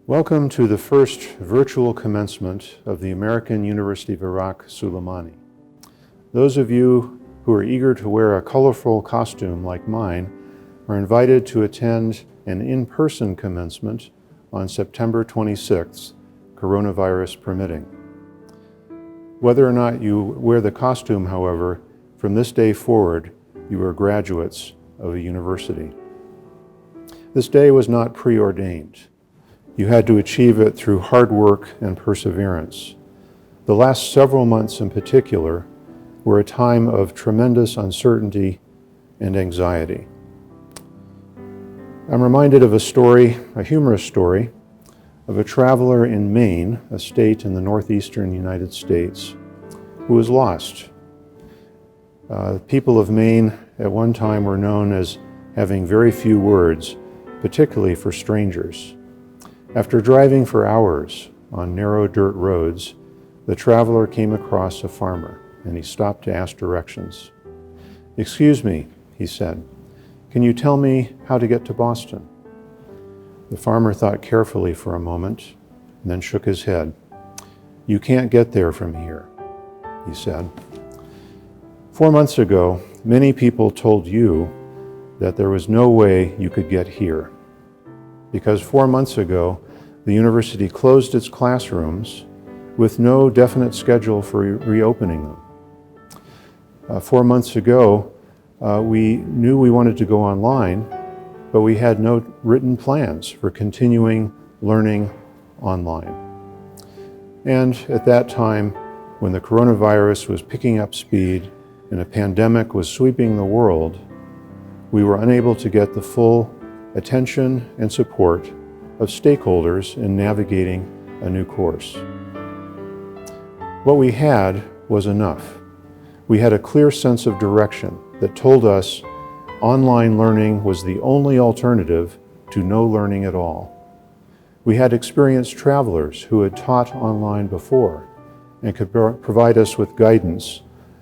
Welcome to the first virtual commencement of the American University of Iraq Sulaimani. Those of you who are eager to wear a colorful costume like mine are invited to attend an in-person commencement on September 26th, coronavirus permitting. Whether or not you wear the costume, however, from this day forward, you are graduates of a university. This day was not preordained. You had to achieve it through hard work and perseverance. The last several months in particular were a time of tremendous uncertainty and anxiety. I'm reminded of a story, a humorous story, of a traveler in Maine, a state in the northeastern United States, who was lost. People of Maine at one time were known as having very few words, particularly for strangers. After driving for hours on narrow dirt roads, the traveler came across a farmer, and he stopped to ask directions. "Excuse me," he said, "can you tell me how to get to Boston?" The farmer thought carefully for a moment, and then shook his head. "You can't get there from here," he said. 4 months ago, many people told you that there was no way you could get here, because 4 months ago, the university closed its classrooms with no definite schedule for reopening them. 4 months ago, we knew we wanted to go online, but we had no written plans for continuing learning online. And at that time, when the coronavirus was picking up speed and a pandemic was sweeping the world, we were unable to get the full attention and support of stakeholders in navigating a new course. What we had was enough. We had a clear sense of direction that told us online learning was the only alternative to no learning at all. We had experienced travelers who had taught online before and could provide us with guidance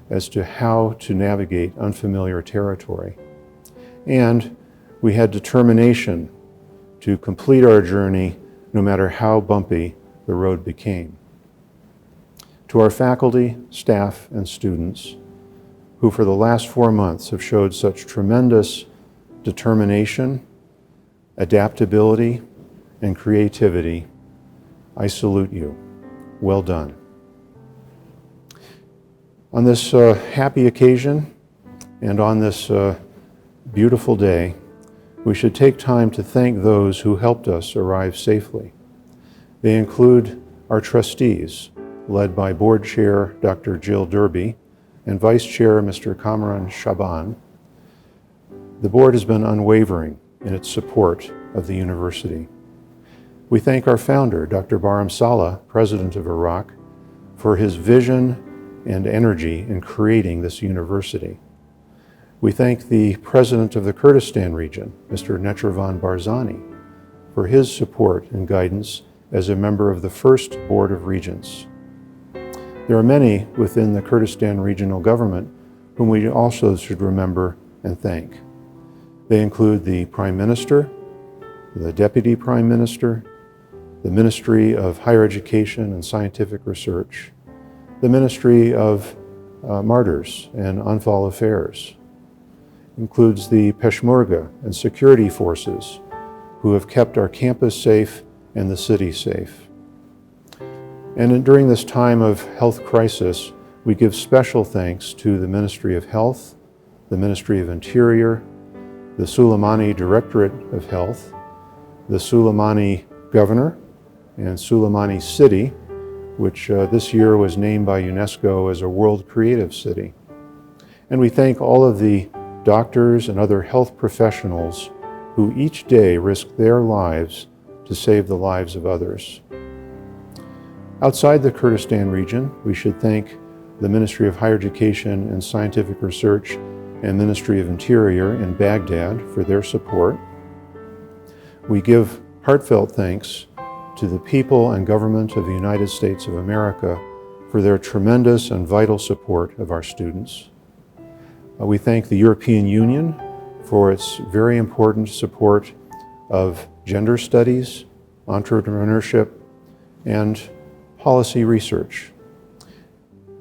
as to how to navigate unfamiliar territory. And we had determination to complete our journey no matter how bumpy the road became. To our faculty, staff, and students, who for the last 4 months have showed such tremendous determination, adaptability, and creativity, I salute you. Well done. On this happy occasion and on this beautiful day, we should take time to thank those who helped us arrive safely. They include our trustees, led by Board Chair Dr. Jill Derby and Vice Chair Mr. Kamran Shaban. The board has been unwavering in its support of the university. We thank our founder, Dr. Barham Saleh, President of Iraq, for his vision and energy in creating this university. We thank the President of the Kurdistan region, Mr. Netravan Barzani, for his support and guidance as a member of the first Board of Regents. There are many within the Kurdistan regional government whom we also should remember and thank. They include the Prime Minister, the Deputy Prime Minister, the Ministry of Higher Education and Scientific Research, the Ministry of Martyrs and Anfal Affairs, includes the Peshmerga and security forces who have kept our campus safe and the city safe. And during this time of health crisis, we give special thanks to the Ministry of Health, the Ministry of Interior, the Sulaimani Directorate of Health, the Sulaimani Governor, and Sulaimani City, which this year was named by UNESCO as a World Creative City. And we thank all of the doctors and other health professionals who each day risk their lives to save the lives of others. Outside the Kurdistan region, we should thank the Ministry of Higher Education and Scientific Research and Ministry of Interior in Baghdad for their support. We give heartfelt thanks to the people and government of the United States of America for their tremendous and vital support of our students. We thank the European Union for its very important support of gender studies entrepreneurship, and policy research.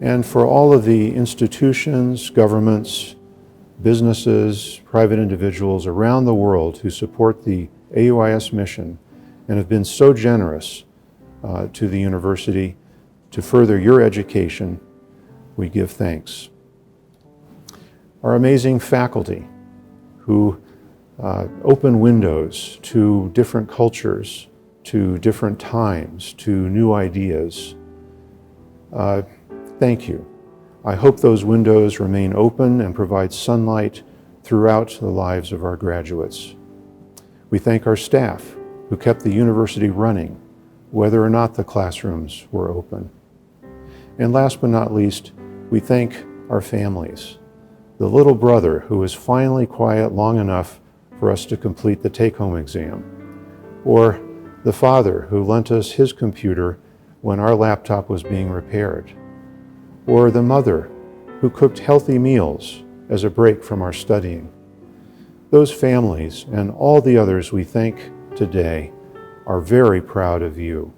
And for all of the institutions, governments, businesses, private individuals around the world who support the AUIS mission and have been so generous to the university to further your education, we give thanks. Our amazing faculty who open windows to different cultures, to different times, to new ideas. Thank you. I hope those windows remain open and provide sunlight throughout the lives of our graduates. We thank our staff who kept the university running, whether or not the classrooms were open. And last but not least, we thank our families. The little brother who was finally quiet long enough for us to complete the take-home exam, or the father who lent us his computer when our laptop was being repaired, or the mother who cooked healthy meals as a break from our studying. Those families and all the others we thank today are very proud of you.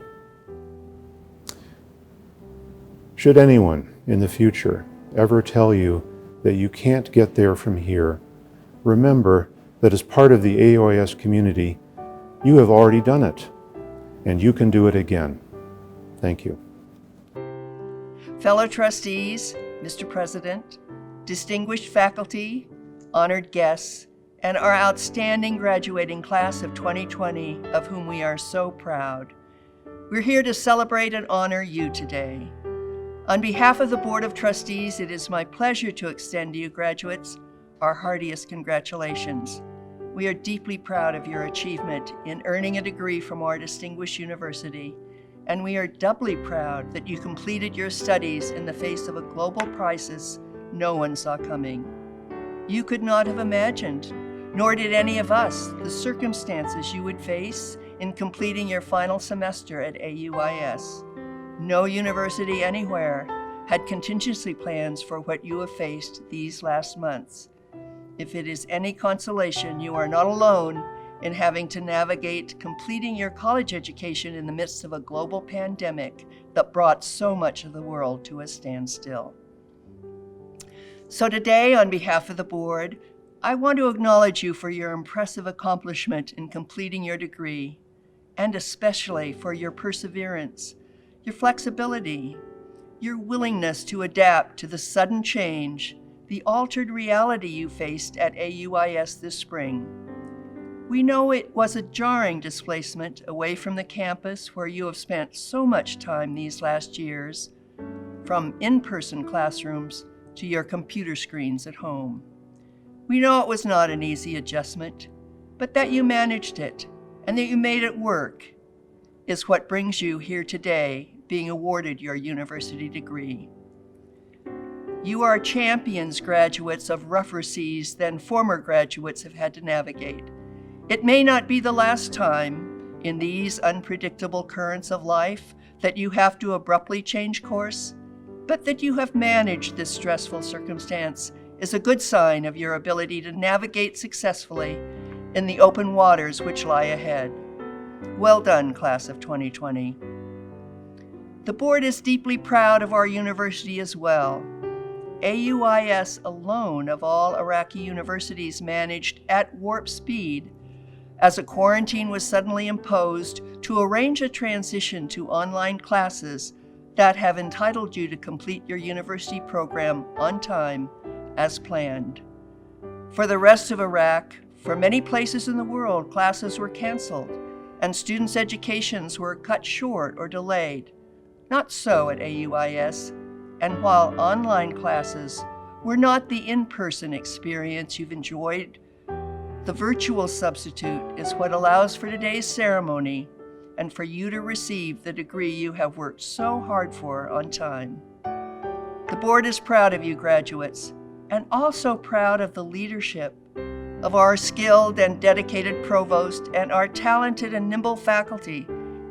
Should anyone in the future ever tell you that you can't get there from here, remember that as part of the AUIS community, you have already done it, and you can do it again. Thank you. Fellow trustees, Mr. President, distinguished faculty, honored guests, and our outstanding graduating class of 2020, of whom we are so proud. We're here to celebrate and honor you today. On behalf of the Board of Trustees, it is my pleasure to extend to you graduates our heartiest congratulations. We are deeply proud of your achievement in earning a degree from our distinguished university, and we are doubly proud that you completed your studies in the face of a global crisis no one saw coming. You could not have imagined, nor did any of us, the circumstances you would face in completing your final semester at AUIS. No university anywhere had contingency plans for what you have faced these last months. If it is any consolation, you are not alone in having to navigate completing your college education in the midst of a global pandemic that brought so much of the world to a standstill. So today, on behalf of the board, I want to acknowledge you for your impressive accomplishment in completing your degree, and especially for your perseverance, your flexibility, your willingness to adapt to the sudden change, the altered reality you faced at AUIS this spring. We know it was a jarring displacement away from the campus where you have spent so much time these last years, from in-person classrooms to your computer screens at home. We know it was not an easy adjustment, but that you managed it and that you made it work is what brings you here today, being awarded your university degree. You are champions, graduates of rougher seas than former graduates have had to navigate. It may not be the last time in these unpredictable currents of life that you have to abruptly change course, but that you have managed this stressful circumstance is a good sign of your ability to navigate successfully in the open waters which lie ahead. Well done, class of 2020. The board is deeply proud of our university as well. AUIS alone of all Iraqi universities managed at warp speed, as a quarantine was suddenly imposed, to arrange a transition to online classes that have entitled you to complete your university program on time as planned. For the rest of Iraq, for many places in the world, classes were canceled and students' educations were cut short or delayed. Not so at AUIS, and while online classes were not the in-person experience you've enjoyed, the virtual substitute is what allows for today's ceremony and for you to receive the degree you have worked so hard for on time. The board is proud of you, graduates, and also proud of the leadership of our skilled and dedicated provost and our talented and nimble faculty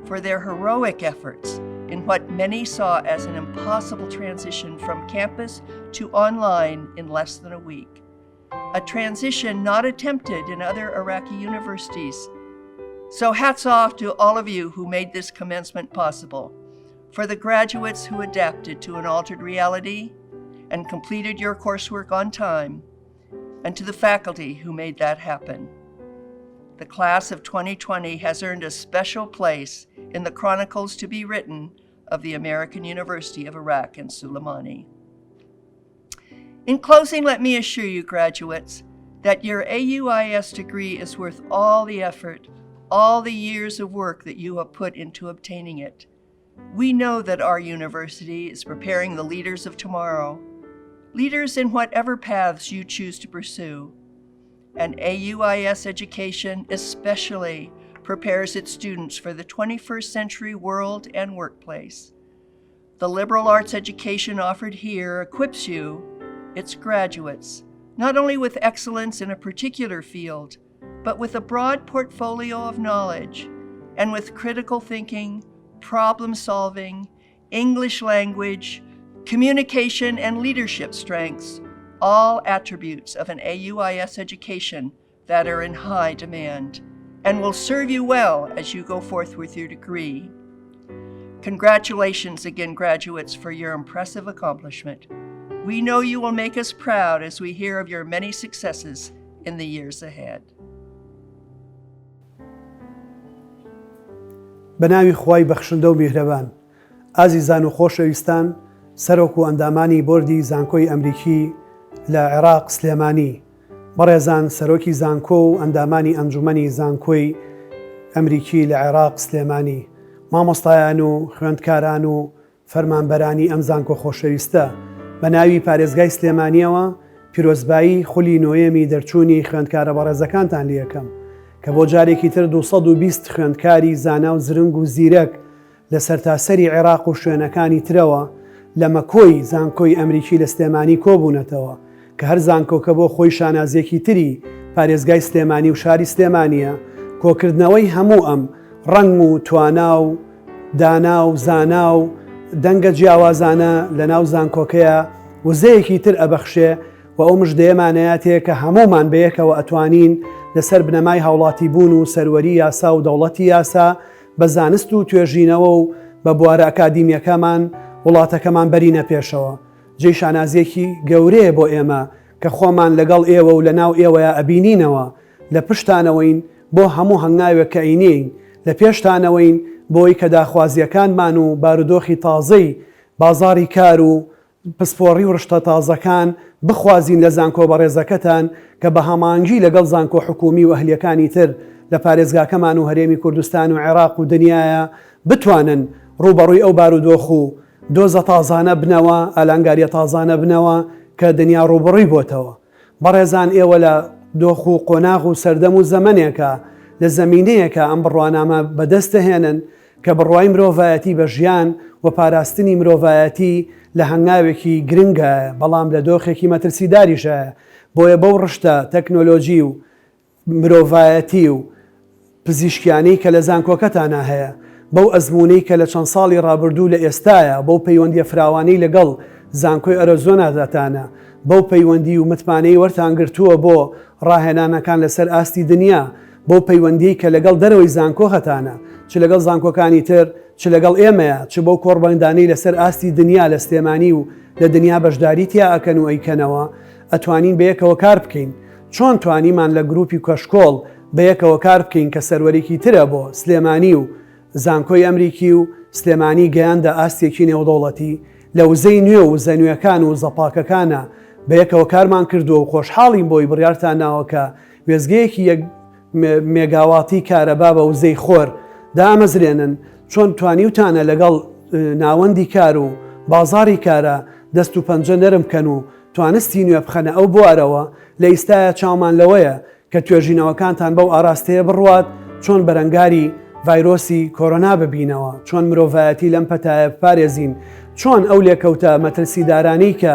for their heroic efforts in what many saw as an impossible transition from campus to online in less than a week. A transition not attempted in other Iraqi universities. So hats off to all of you who made this commencement possible, for the graduates who adapted to an altered reality and completed your coursework on time, and to the faculty who made that happen. The class of 2020 has earned a special place in the chronicles to be written of the American University of Iraq and Sulaimani. In closing, let me assure you, graduates, that your AUIS degree is worth all the effort, all the years of work that you have put into obtaining it. We know that our university is preparing the leaders of tomorrow, leaders in whatever paths you choose to pursue. And AUIS education especially prepares its students for the 21st century world and workplace. The liberal arts education offered here equips you, its graduates, not only with excellence in a particular field, but with a broad portfolio of knowledge and with critical thinking, problem solving, English language, communication, and leadership strengths, all attributes of an AUIS education that are in high demand and will serve you well as you go forth with your degree. Congratulations again, graduates, for your impressive accomplishment. We know you will make us proud as we hear of your many successes in the years ahead. بەناوی خوای بەخشندە و میهرەبان، ئازیزان و خۆشەویستان، سەرۆک و ئەندامانی بۆردی زانکۆی ئەمریکی لە عێراق سلێمانی، بەڕێزان سەرۆکی زانکۆ و ئەندامانی ئەنجومەنی زانکۆی ئەمریکی لە عێراق سلێمانی، مامۆستایان و خوێندکاران و فەرمانبەرانی ئەم زانکۆ خۆشەویستە، بەناوی پارێزگای سلێمانیەوە پیرۆزبایی خولی نۆیەمی دەرچوونی خوێندکارە بەڕێزەکانتان لێ یەکەم کە بۆ جارێکی تر 220 خوێندکاری زانا و زرنگ و زیرەک لە سەرتاسەری عێراق و شوێنەکانی ترەوە لە مەکۆی زانکۆی ئەمریکی لە سلێمانی کۆبوونەتەوە کە هەر زانکۆکە بۆ خۆی شانازیەکی تری پارێزگای سلێمانی و شاری سلێمانیە، کۆکردنەوەی هەموو ئەم ڕنگ و توانا و دانا و زانا و دەنگە جیاوازانە لە ناو زانکۆکەیە وزەیەکی تر ئەبەخشێ و ئەو مژدەیەمانەیەتێ کە هەمومان بەیەکەوە ئەتوانین لەسەر بنەمای هاوڵاتی بوون و سەروەری یاسا و دەوڵەتی یاسا بە زانست و توێژینەوە و بە بوارە ئەکادیمیەکەمان وڵاتەکەمان بەرینە پێشەوە. جێی شانازیەکی گەورەیە بۆ ئێمە کە خۆمان لەگەڵ ئێوە و لە ناو ئێوەیە ئەبینینەوە، لە پشتانەوەین بۆ هەموو هەنگاوێک کە ئینین، لە پێشتانەوەین بۆی کە داخوازیەکانمان و بارودۆخی تازەی بازاری کار و پسپۆڕی و ڕشتە تازەکان بخوازین لە زانکۆ بەڕێزەکەتان کە بە هەمانگی لەگەڵ زانکۆ حکومی و ئەهلیەکانی تر لە پارێزگاکەمان و هەرێمی کوردستان و عێراق و دنیاە بتوانن ڕوبەڕووی ئەو بارودۆخ و دۆزە تازانە بنەوە، ئالانگاریە تازانە بنەوە کە دنیا ڕوبڕی بۆتەوە. بەڕێزان، ئێوە لە دۆخ و قۆناغ و سەردەم و زەمنێکە لە زەمینەیەکە ئەم بڕوانامە بەدەستەهێنن کە بڕوای مرۆڤایەتی بە ژیان و پاراستنی مرۆڤایەتی لە هەنگاوێکی گرنگە، بەڵام لە دۆخێکی مەترسیداریشە. بۆیە بەو ڕشتە تەکنۆلۆژی و مرۆڤایەتی و پزیشکیانەی کە لە زانکۆکەتانە هەیە، بەو ئەزمونەی کە لە چەند ساڵی ڕابردوو لە ئێستایە، بەو پەیوەندیە فراوانەی لەگەڵ زانکۆی ئەرۆزۆناداتانە، بەو پەیوەندی و متمانەی وەرتان گرتووە بۆ ڕاهێنانەکان لەسەر ئاستی دنیا، بۆ پەیوەندی کە لەگەڵ دەرەوەی زانکۆ هەتانە، چ لەگەڵ زانکۆکانی تر، چ لەگەڵ ئێمەیە، چ بەو کۆڕبەندانەی لەسەر ئاستی دنیا لە سلێمانی و لە دنیا بەشداری تیا ئەکەن و ئەیکەنەوە، ئەتوانین بەیەکەوە کار بکەین. چۆن توانیمان لە گروپی کەشکۆڵ بەیەکەوە کار بکەین کە سەروەرێکی ترە بۆ سلێمانی و زانکۆی ئەمریکی و سلێمانی گەیاندە ئاستێکی نێودەوڵەتی لە وزەی نوێ و وزە نوێەکان و زەپاکەکانە بەیەکەوە کارمان کردو و خۆشحاڵین بۆی بڕیارتان ناوەکە وێزگەیەکی 1 مێگاواتی کارەبا بە وزەی خۆر دامەزرێنن، چۆن توانیوتانە لەگەڵ ناوەندی کار و بازاری کارە دەست و پەنجە نەرم کەن و توانستی نوێ بخەنە ئەو بوارەوە. لە ئیستایە چاومان لەوەیە کە توێژینەوەکانتان بەو ئاراستەیە بڕوات، چۆن بەرەنگاری ڤایرۆسی کۆرۆنا ببینەوە، چۆن مرۆڤایەتی لەم پەتایە بپارێزین، چۆن ئەو لێکەوتە مەترسیدارانەی کە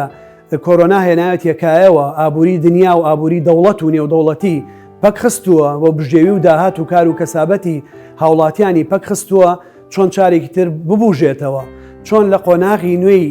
کۆرۆنا هێنایەت یەکایەوە ئابووری دنیا و ئابووری دەوڵەت و نێودەوڵەتی پەکخستووە بۆ بژێوی و داهات و کار و کەسابەتی هاوڵاتیانی پەکخستووە، چۆن چارێکی تر ببوژێتەوە، چۆن لە قۆناغی نوێی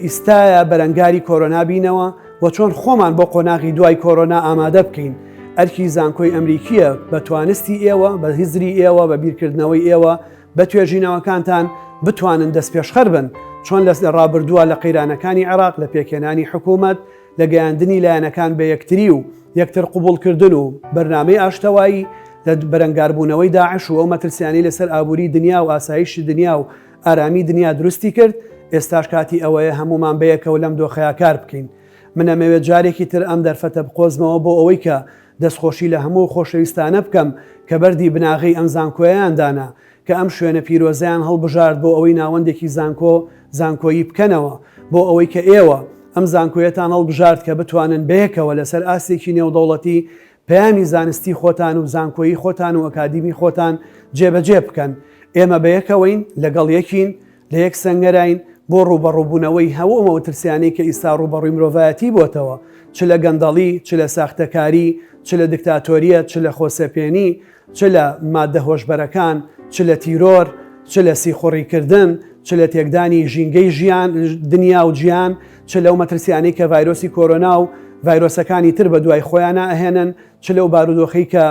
ئیستایە بەرەنگاری کۆرۆنا بینەوە و چۆن خۆمان بۆ قۆناغی دوای کۆرۆنا ئامادە بکەین. ئەرکی زانکۆی ئەمریکیە بە توانستی ئێوە بە هیزری ئێوە بە بیرکردنەوەی ئێوە بە توێژینەوەکانتان بتوانن دەست پێشخەر بن چۆن لە ڕابردووە لە قەیرانەکانی عێراق لە پێکێنانی حکوومەت لە گەیاندنی لایەنەکان بە یەکتری و یەکتر قوبوڵکردن و بەرنامەی ئاشتەوایی لە بەرەنگاربوونەوەی داعش و ئەو مەترسیانی لەسەر ئابووری دنیا و ئاسایشی دنیا و ئارامی دنیا دروستی کرد ئێستاش کاتی ئەوەیە هەمومان بەیەکەوە لەم دۆخەیە کار بکەین. من ئەمەوێت جارێکی تر ئەم دەرفەتە بقۆزمەوە بۆ ئەوەی کە دەستخۆشی لە هەموو خۆشەویستانە بکەم کە بەردی بناغی ئەم زانکۆیەیاندانا کە ئەم شوێنە پیرۆزیان هەڵبژارد بۆ ئەوەی ناوەندێکی زانکۆیی بکەنەوە بۆ ئەوەی کە ئێوە ئەم زانکۆیەتان هەڵبژارد کە بتوانن بەیەکەوە لەسەر ئاستێکی نێودەوڵەتی پەیامی زانستی خۆتان و زانکۆیی خۆتان و ئەکادیمی خۆتان جێبەجێ بکەن. ئێمە بەیەکەوەین لەگەڵ یەکین لە یەک سەنگەراین بۆ ڕوبەڕووبوونەوەی هەموو ئەمە وترسیانەی کە ئیستا ڕوبەڕووی مرۆڤایەتی بۆتەوە چ لە گەندەڵی چ لە ساختەکاری چ لە دیکتاتۆریەت چ لە خۆسەپێنی چ لە مادە هۆشبەرەکان چ لە تیرۆر چ لە سیخۆڕیکردن چ لە تێکدانی ژینگەی ژیان دنیا و گیان چ لەو مەترسیانەی کە ڤایرۆسی کۆرۆنا و ڤایرۆسەکانی تر بە دوای خۆیانە ئەهێنن چ لەو بارودۆخەی کە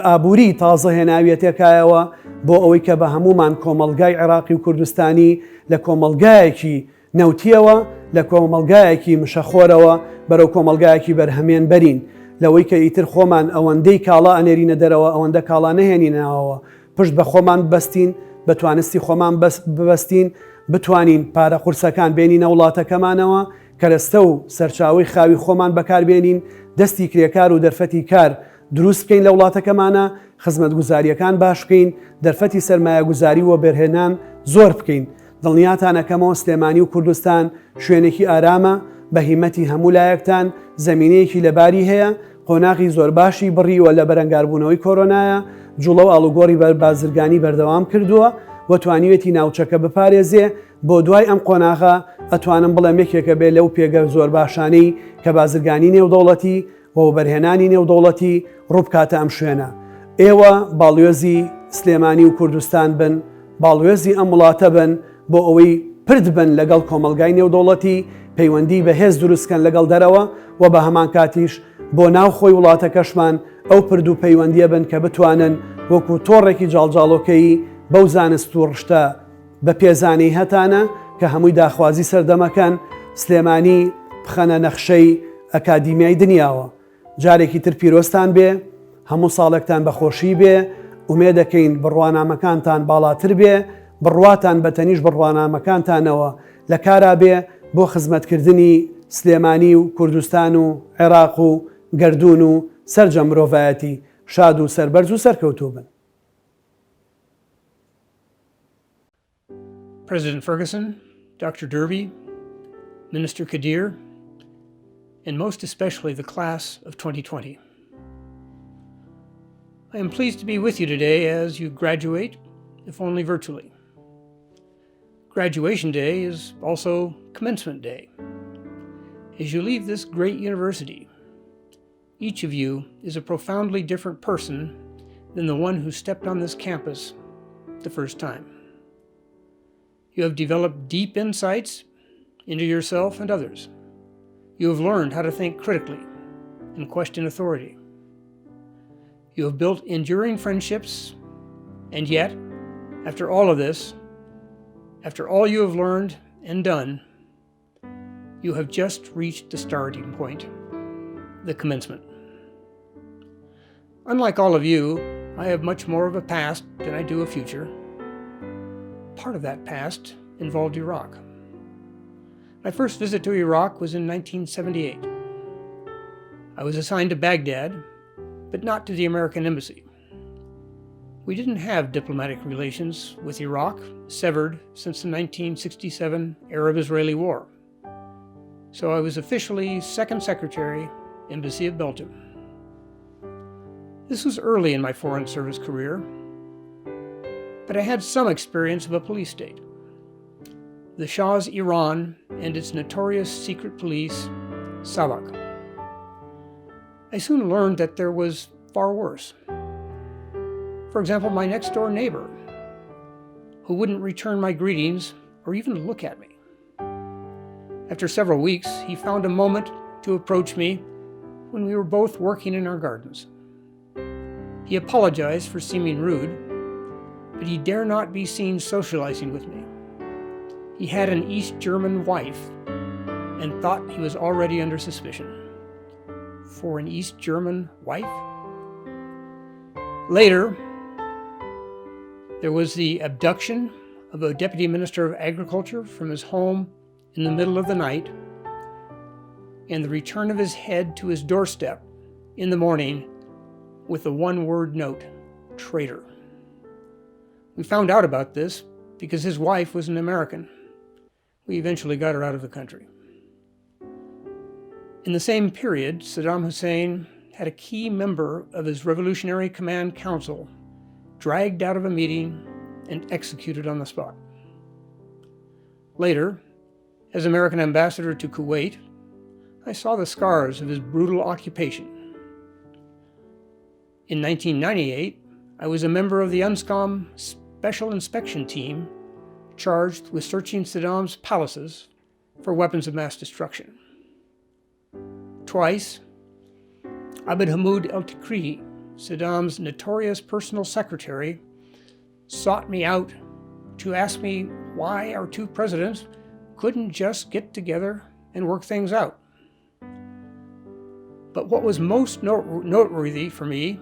ئابووری تازە هێناویەتێکایەوە بۆ ئەوەی کە بە هەمومان کۆمەلگای عێراقی و کوردستانی لە کۆمەلگایەکی نەوتیەوە لە کۆمەلگایەکی مشەخۆرەوە بەرەو کۆمەلگایەکی بەرهەمێن بەرین لەوەی کە ئیتر خۆمان ئەوەندەی کاڵا ئەنێرینە دەرەوە ئەوەندە کاڵا نەهێنینەوە پشت بە خۆمان ببەستین بە توانستی خۆمان ببەستین بتوانین پارە قورسەکان بێنینە وڵاتەکەمانەوە کەرەستە و سەرچاوی خاوی خۆمان بەکاربێنین دەستی کرێکار و دەرفەتی کار دروست بکەین لە وڵاتەکەمانە خزمەتگوزاریەکان باش بکەین دەرفەتی سەرمایە گوزاری و بەرهێنان زۆر بکەین. دڵنیاتانەکەمەوە سلێمانی و کوردستان شوێنێکی ئارامە بە هیمەتی هەموو لایەکتان زەمینەیەکی لەباری هەیە قۆناغی زۆر باشی بڕیوە لە بەرەنگاربوونەوەی کۆرۆنایە جوڵە و ئاڵوگۆڕی بازرگانی بەردەوام کردووە و توانیوێتی ناوچەکە بپارێزێ بۆ دوای ئەم قۆناغا ئەتوانم بڵێم یەکێکە بێ لەو پێگە زۆر باشانەی کە بازرگانی نێودەوڵەتی و بەرهێنانی نێودەوڵەتی ڕووبکاتە ئەم شوێنە. ئێوە باڵیۆزی سلێمانی و کوردستان بن باڵیۆزی ئەم وڵاتە بن بۆ ئەوەی پرد بن لەگەڵ کۆمەلگای نێودەوڵەتی پەیوەندی بەهێز دروستکەن لەگەڵ دەرەوە و بە هەمان کاتیش بۆ ناو خۆی وڵاتەکەشمان ئەو پرد و پەیوەندیە بن کە بتوانن وەکو تۆڕێکی جاڵجاڵۆکەی بەو زانست و ڕشتە بە پێزانەی هەتانە کە هەمووی داخوازی سەردەمەکەن سلێمانی بخەنە نەخشەی ئەکادیمیای دنیاوە. جارێکی تر پیرۆستان بێ هەموو ساڵێکتان بەخۆشی بێ ئومێ دەکەین بڕوانامەکانتان باڵاتر بێ بڕواتان بەتەنیش بڕوانامەکانتانەوە لە کارا بێ بۆ خزمەتکردنی سلێمانی و کوردستان و عێراق و گەردون و سەرجە مرۆڤایەتی شاد و سەربەرز و سەرکەوتوو بن. President Ferguson, Dr. Derby, Minister Kadir, and most especially the class of 2020. I am pleased to be with you today as you graduate, if only virtually. Graduation Day is also Commencement Day. As you leave this great university, each of you is a profoundly different person than the one who stepped on this campus the first time. You have developed deep insights into yourself and others. You have learned how to think critically and question authority. You have built enduring friendships, and yet, after all of this, after all you have learned and done, you have just reached the starting point, the commencement. Unlike all of you, I have much more of a past than I do a future. Part of that past involved Iraq. My first visit to Iraq was in 1978. I was assigned to Baghdad, but not to the American embassy. We didn't have diplomatic relations with Iraq, severed since the 1967 Arab-Israeli War. So I was officially Second Secretary, Embassy of Belgium. This was early in my Foreign Service career, but I had some experience of a police state. The Shah's Iran and its notorious secret police, Savak. I soon learned that there was far worse. For example, my next-door neighbor, who wouldn't return my greetings or even look at me. After several weeks, he found a moment to approach me when we were both working in our gardens. He apologized for seeming rude, but he dare not be seen socializing with me. He had an East German wife and thought he was already under suspicion. For an East German wife? Later, there was the abduction of a Deputy Minister of Agriculture from his home in the middle of the night, and the return of his head to his doorstep in the morning with the one-word note, traitor. We found out about this because his wife was an American. We eventually got her out of the country. In the same period, Saddam Hussein had a key member of his Revolutionary Command Council dragged out of a meeting and executed on the spot. Later, as American ambassador to Kuwait, I saw the scars of his brutal occupation. In 1998, I was a member of the UNSCOM Special Inspection Team charged with searching Saddam's palaces for weapons of mass destruction. Twice, Abd Hamid al-Tikri, Saddam's notorious personal secretary, sought me out to ask me why our two presidents couldn't just get together and work things out. But what was most noteworthy for me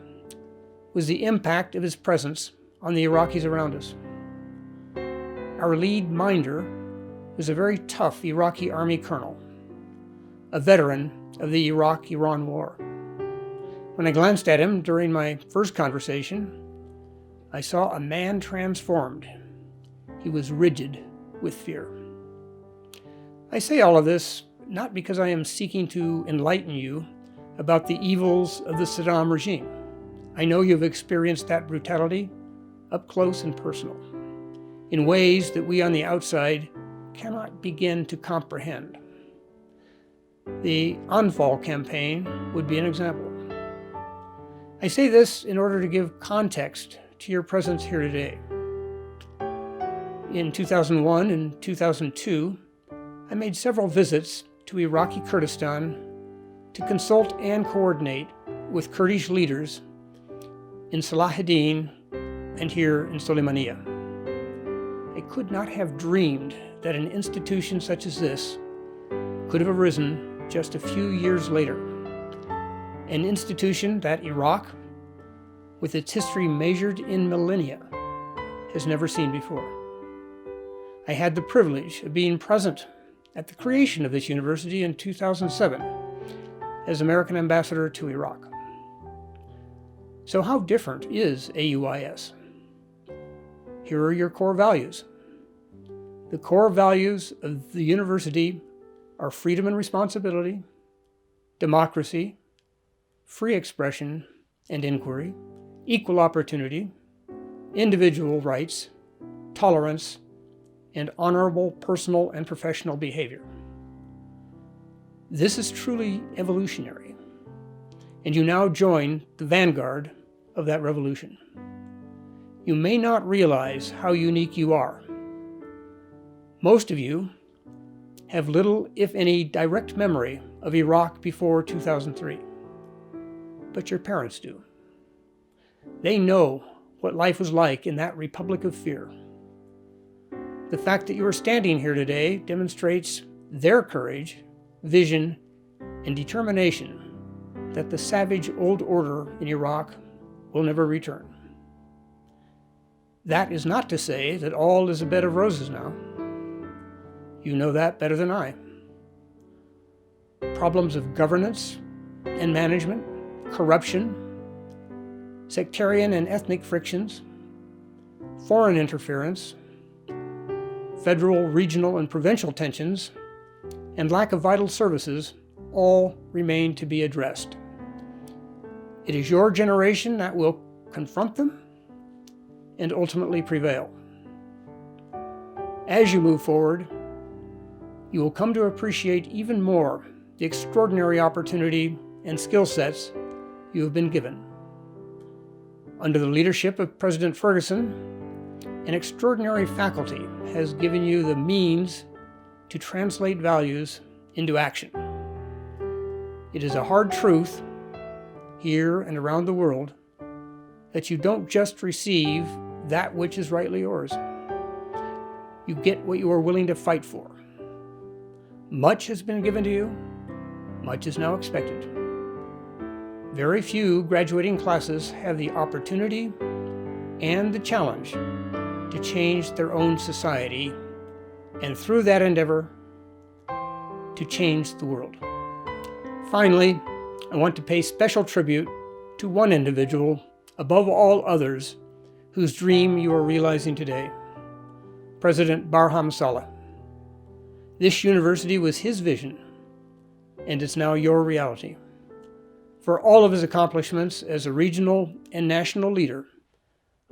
was the impact of his presence on the Iraqis around us. Our lead minder was a very tough Iraqi army colonel, a veteran of the Iraq-Iran War. When I glanced at him during my first conversation, I saw a man transformed. He was rigid with fear. I say all of this not because I am seeking to enlighten you about the evils of the Saddam regime. I know you've experienced that brutality up close and personal, in ways that we on the outside cannot begin to comprehend. The Anfal campaign would be an example. I say this in order to give context to your presence here today. In 2001 and 2002, I made several visits to Iraqi Kurdistan to consult and coordinate with Kurdish leaders in Salahuddin and here in Sulaimani. I could not have dreamed that an institution such as this could have arisen just a few years later. An institution that Iraq, with its history measured in millennia, has never seen before. I had the privilege of being present at the creation of this university in 2007 as American ambassador to Iraq. So how different is AUIS? Here are your core values. The core values of the university are freedom and responsibility, democracy, free expression and inquiry, equal opportunity, individual rights, tolerance, and honorable personal and professional behavior. This is truly evolutionary, and you now join the vanguard of that revolution. You may not realize how unique you are. Most of you have little, if any, direct memory of Iraq before 2003, but your parents do. They know what life was like in that republic of fear. The fact that you are standing here today demonstrates their courage, vision, and determination that the savage old order in Iraq will never return. That is not to say that all is a bed of roses now. You know that better than I. Problems of governance and management, corruption, sectarian and ethnic frictions, foreign interference, federal, regional, and provincial tensions, and lack of vital services all remain to be addressed. It is your generation that will confront them and ultimately prevail. As you move forward, you will come to appreciate even more the extraordinary opportunity and skill sets you have been given. Under the leadership of President Ferguson, an extraordinary faculty has given you the means to translate values into action. It is a hard truth, here and around the world, that you don't just receive that which is rightly yours. You get what you are willing to fight for. Much has been given to you, much is now expected. Very few graduating classes have the opportunity and the challenge to change their own society, and through that endeavor, to change the world. Finally, I want to pay special tribute to one individual above all others whose dream you are realizing today, President Barham Saleh. This university was his vision, and it's now your reality. For all of his accomplishments as a regional and national leader,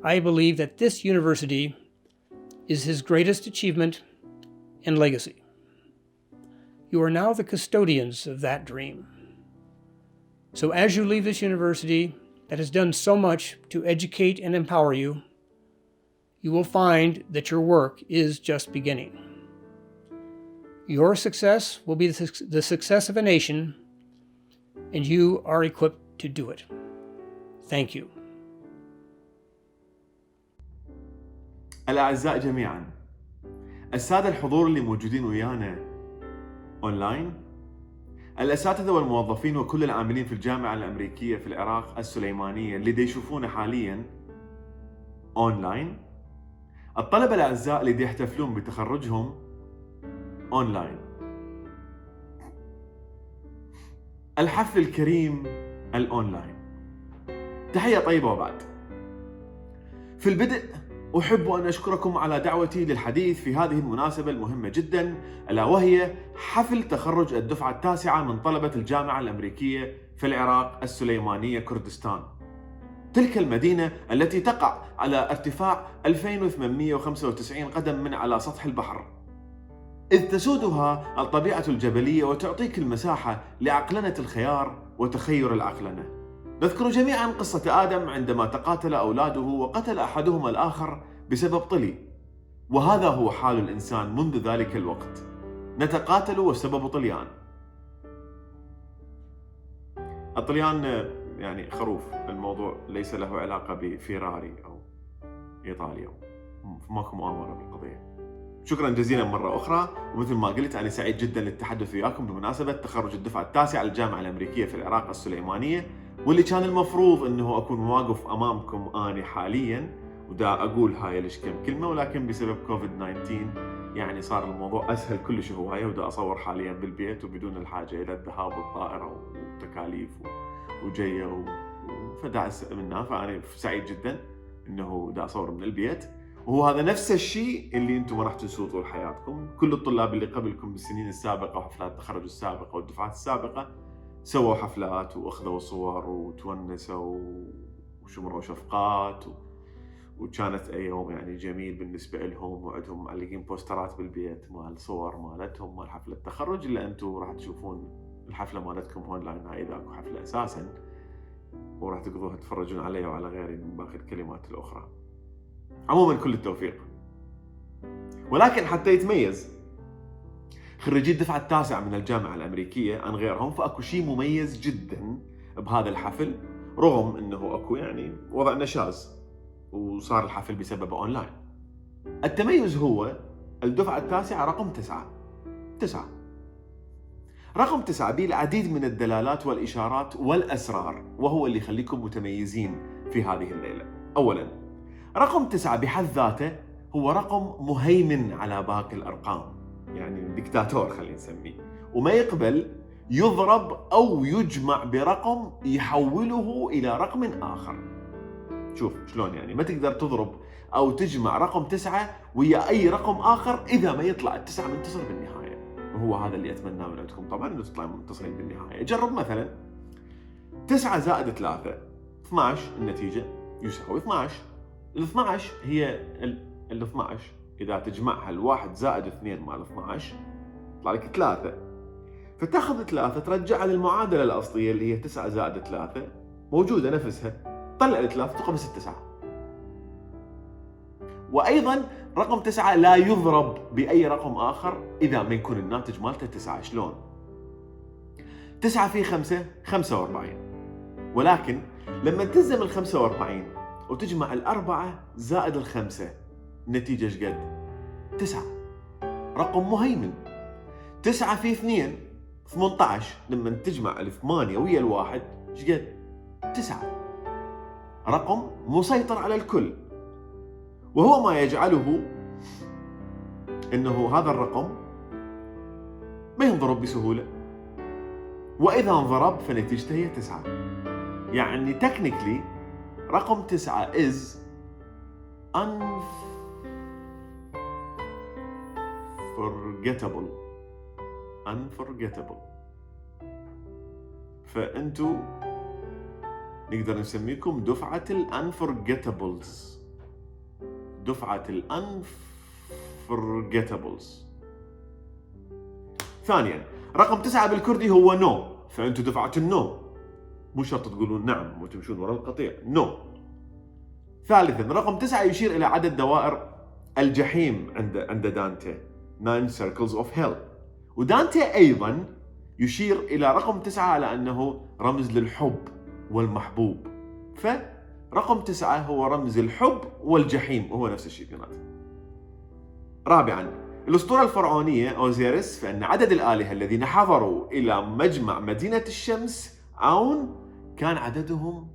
I believe that this university is his greatest achievement and legacy. You are now the custodians of that dream. So as you leave this university that has done so much to educate and empower you, you will find that your work is just beginning. Your success will be the success of a nation, and you are equipped to do it. Thank you. الأعزاء جميعا، السادة الحضور اللي موجودين ويانا أونلاين، الأساتذة والموظفين وكل العاملين في الجامعة الأمريكية في العراق السليمانية اللي دي يشوفونا حاليا أونلاين، الطلبة الأعزاء اللي دي يحتفلون بتخرجهم أونلاين، الحفل الكريم الأونلاين. تحية طيبة وبعد. في البدء أحب أن أشكركم على دعوتي للحديث في هذه المناسبة المهمة جدا، ألا وهي حفل تخرج الدفعة التاسعة من طلبة الجامعة الأمريكية في العراق السليمانية كردستان، تلك المدينة التي تقع على ارتفاع 2895 قدم من على سطح البحر، إذ تسودها الطبيعة الجبلية وتعطيك المساحة لعقلنة الخيار وتخير العقلنة. نذكر جميعا قصة آدم عندما تقاتل أولاده وقتل أحدهما الآخر بسبب طلي، وهذا هو حال الإنسان منذ ذلك الوقت، نتقاتل والسبب طليان. الطليان يعني خروف، الموضوع ليس له علاقة بفيراري أو إيطاليا، ماكو مؤامرة بالقضية. شكرا جزيلا مرة أخرى، ومثل ما قلت أنا سعيد جدا للتحدث وياكم بمناسبة تخرج الدفعة التاسعة للجامعة الأمريكية في العراق السليمانية، واللي كان المفروض أنه أكون واقف أمامكم أنا حاليا ودا أقول هاي ليش كم كلمة، ولكن بسبب كوفيد 19 يعني صار الموضوع أسهل كلش هواية، ودا أصور حاليا بالبيت وبدون الحاجة إلى الذهاب بالطائرة وتكاليف وجية فدعس منها. فأنا سعيد جدا أنه دا أصور من البيت، وهو هذا نفس الشيء اللي انتم راح تنسوه طول حياتكم. كل الطلاب اللي قبلكم بالسنين السابقة وحفلات التخرج السابقة والدفعات السابقة سووا حفلات واخذوا صور وتونسوا وشمروا شفقات وكانت ايام يعني جميل بالنسبة لهم، وعندهم معلقين بوسترات بالبيت مال صور مالتهم مال حفلة التخرج. الا انتم راح تشوفون الحفلة مالتكم اونلاين، هاي اذا اكو حفلة اساسا، وراح تقضوها تتفرجون علي وعلى غيري من باقي الكلمات الاخرى. عموما كل التوفيق. ولكن حتى يتميز خريجي الدفعة التاسعة من الجامعة الأمريكية عن غيرهم، فأكو شيء مميز جدا بهذا الحفل، رغم أنه أكو يعني وضع نشاز وصار الحفل بسبب أونلاين. التميز هو الدفعة التاسعة رقم 9. رقم 9 به العديد من الدلالات والإشارات والأسرار، وهو اللي يخليكم متميزين في هذه الليلة. أولا، رقم 9 بحد ذاته هو رقم مهيمن على باقي الأرقام، يعني ديكتاتور خلينا نسميه، وما يقبل يضرب أو يجمع برقم يحوله إلى رقم آخر. شوف شلون يعني ما تقدر تضرب أو تجمع رقم 9 ويا أي رقم آخر إذا ما يطلع التسعة منتصر بالنهاية، وهو هذا اللي أتمناه من عندكم طبعا إنه تطلعوا منتصرين بالنهاية. جرب مثلا 9 زائد 3 12، النتيجة يساوي 12. ال 12 هي ال 12 إذا تجمعها الواحد زائد 2 مع 12 يطلع لك 3، فتأخذ 3 ترجعها للمعادلة الأصلية اللي هي 9 زائد 3 موجودة نفسها، طلع ال 3 تقبس 9. وأيضا رقم 9 لا يضرب بأي رقم آخر إذا ما يكون الناتج مالته 9. شلون؟ 9 في 5 45، ولكن لما تلزم ال 45 وتجمع 4 زائد 5. النتيجة ايش قد؟ 9. رقم مهيمن. 9 في 2 18. لما تجمع 8 ويا 1 ايش قد؟ 9. رقم مسيطر على الكل، وهو ما يجعله انه هذا الرقم ما ينضرب بسهولة، واذا انضرب فنتيجته هي 9. يعني تكنيكلي رقم 9 is unforgettable. فأنتوا نقدر نسميكم دفعة الانفورجيتابلز. دفعة الانفورجيتابلز. ثانيا رقم 9 بالكردي هو نو، فأنتوا دفعة النو، مو شرط تقولون نعم وتمشون وراء القطيع، نو. ثالثا رقم 9 يشير إلى عدد دوائر الجحيم عند دانتي، 9 circles of hell. ودانتي أيضا يشير إلى رقم 9 على أنه رمز للحب والمحبوب، فرقم 9 هو رمز الحب والجحيم، وهو نفس الشيء كانت. رابعا الأسطورة الفرعونية أوزيريس، فإن عدد الآلهة الذين حضروا إلى مجمع مدينة الشمس عون كان عددهم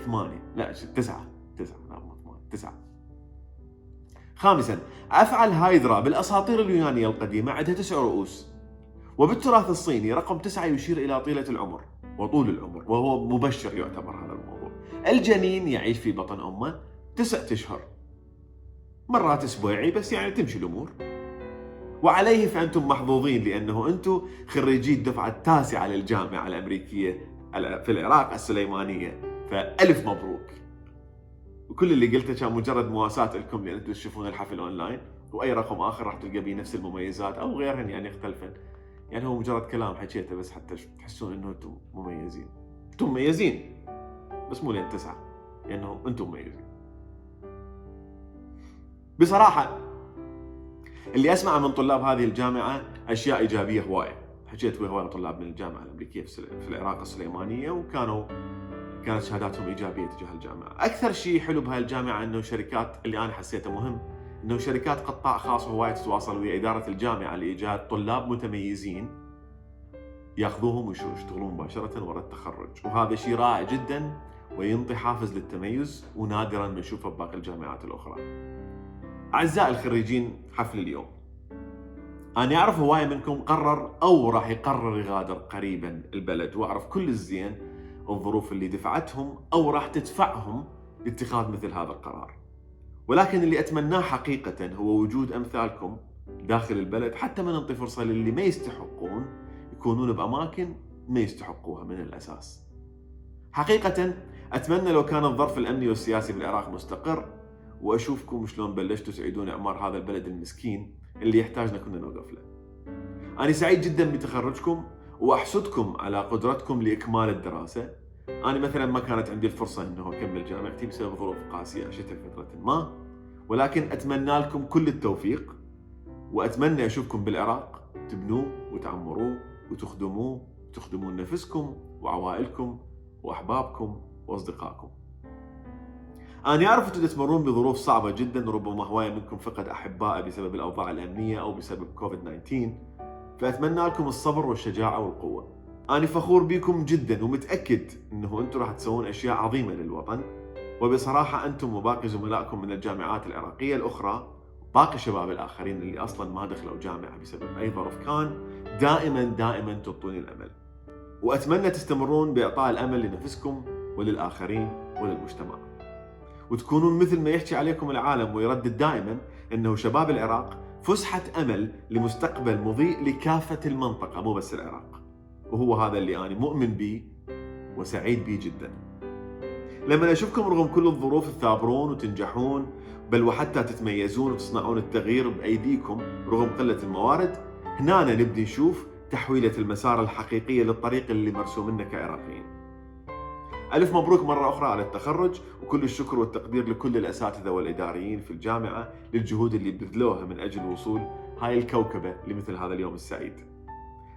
8. لا 9. 9. خامسا أفعل هايدرا بالأساطير اليونانية القديمة عندها 9 رؤوس، وبالتراث الصيني رقم 9 يشير إلى طيلة العمر وطول العمر، وهو مبشر يعتبر هذا الموضوع. الجنين يعيش في بطن أمه 9 أشهر، مرات أسبوعي، بس يعني تمشي الأمور. وعليه فأنتم محظوظين لأنه أنتم خريجي الدفعة التاسعة للجامعة الأمريكية في العراق السليمانية، فألف مبروك. وكل اللي قلته كان مجرد مواساة لكم لأن أنتم تشوفون الحفل أونلاين، وأي رقم آخر راح تلقى به نفس المميزات أو غيرهن يعني يختلفن. يعني هو مجرد كلام حكيته بس حتى تحسون إنه أنتم مميزين. أنتم مميزين بس مو لين 9، لأنه أنتم مميزين. بصراحة اللي أسمع من طلاب هذه الجامعة أشياء إيجابية هواية. حكيت ويا هواية طلاب من الجامعة الأمريكية في العراق السليمانية، كانت شهاداتهم إيجابية تجاه الجامعة. أكثر شيء حلو بهاي الجامعة إنه شركات، اللي أنا حسيته مهم، إنه شركات قطاع خاص هواية تتواصل ويا إدارة الجامعة لإيجاد طلاب متميزين ياخذوهم ويشتغلون مباشرة وراء التخرج، وهذا شيء رائع جدا وينطي حافز للتميز، ونادرا ما نشوفه بباقي الجامعات الأخرى. أعزائي الخريجين حفل اليوم، أنا أعرف هواية منكم قرر أو راح يقرر يغادر قريبا البلد، وأعرف كل الزين الظروف اللي دفعتهم أو راح تدفعهم لاتخاذ مثل هذا القرار. ولكن اللي أتمناه حقيقة هو وجود أمثالكم داخل البلد، حتى ما نعطي فرصة للي ما يستحقون يكونون بأماكن ما يستحقوها من الأساس. حقيقة أتمنى لو كان الظرف الأمني والسياسي بالعراق مستقر، وأشوفكم شلون بلشتوا تعيدون إعمار هذا البلد المسكين اللي يحتاجنا كنا نوقف له. أنا سعيد جدا بتخرجكم، وأحسدكم على قدرتكم لإكمال الدراسة. أنا مثلا ما كانت عندي الفرصة أنه أكمل جامعتي بسبب ظروف قاسية عشتها فترة ما، ولكن أتمنى لكم كل التوفيق، وأتمنى أشوفكم بالعراق تبنوه وتعمروه وتخدموه، وتخدمون نفسكم وعوائلكم وأحبابكم وأصدقائكم. أنا أعرف أنتم تمرون بظروف صعبة جدا، وربما هواية منكم فقد أحباء بسبب الأوضاع الأمنية أو بسبب كوفيد-19، فأتمنى لكم الصبر والشجاعة والقوة. أنا فخور بكم جدا ومتأكد أنه أنتم راح تسوون أشياء عظيمة للوطن، وبصراحة أنتم وباقي زملائكم من الجامعات العراقية الأخرى وباقي الشباب الآخرين اللي أصلا ما دخلوا جامعة بسبب أي ظرف كان، دائما تعطوني الأمل، وأتمنى تستمرون بإعطاء الأمل لنفسكم وللآخرين وللمجتمع، وتكونون مثل ما يحكي عليكم العالم ويردد دائما أنه شباب العراق فسحة أمل لمستقبل مضيء لكافة المنطقة مو بس العراق. وهو هذا اللي أنا مؤمن به وسعيد به جدا. لما أشوفكم رغم كل الظروف تثابرون وتنجحون، بل وحتى تتميزون وتصنعون التغيير بأيديكم رغم قلة الموارد، هنا نبدي نشوف تحويلة المسار الحقيقية للطريق اللي مرسوم لنا كعراقيين. ألف مبروك مرة أخرى على التخرج، وكل الشكر والتقدير لكل الأساتذة والإداريين في الجامعة للجهود اللي بذلوها من أجل وصول هاي الكوكبة لمثل هذا اليوم السعيد.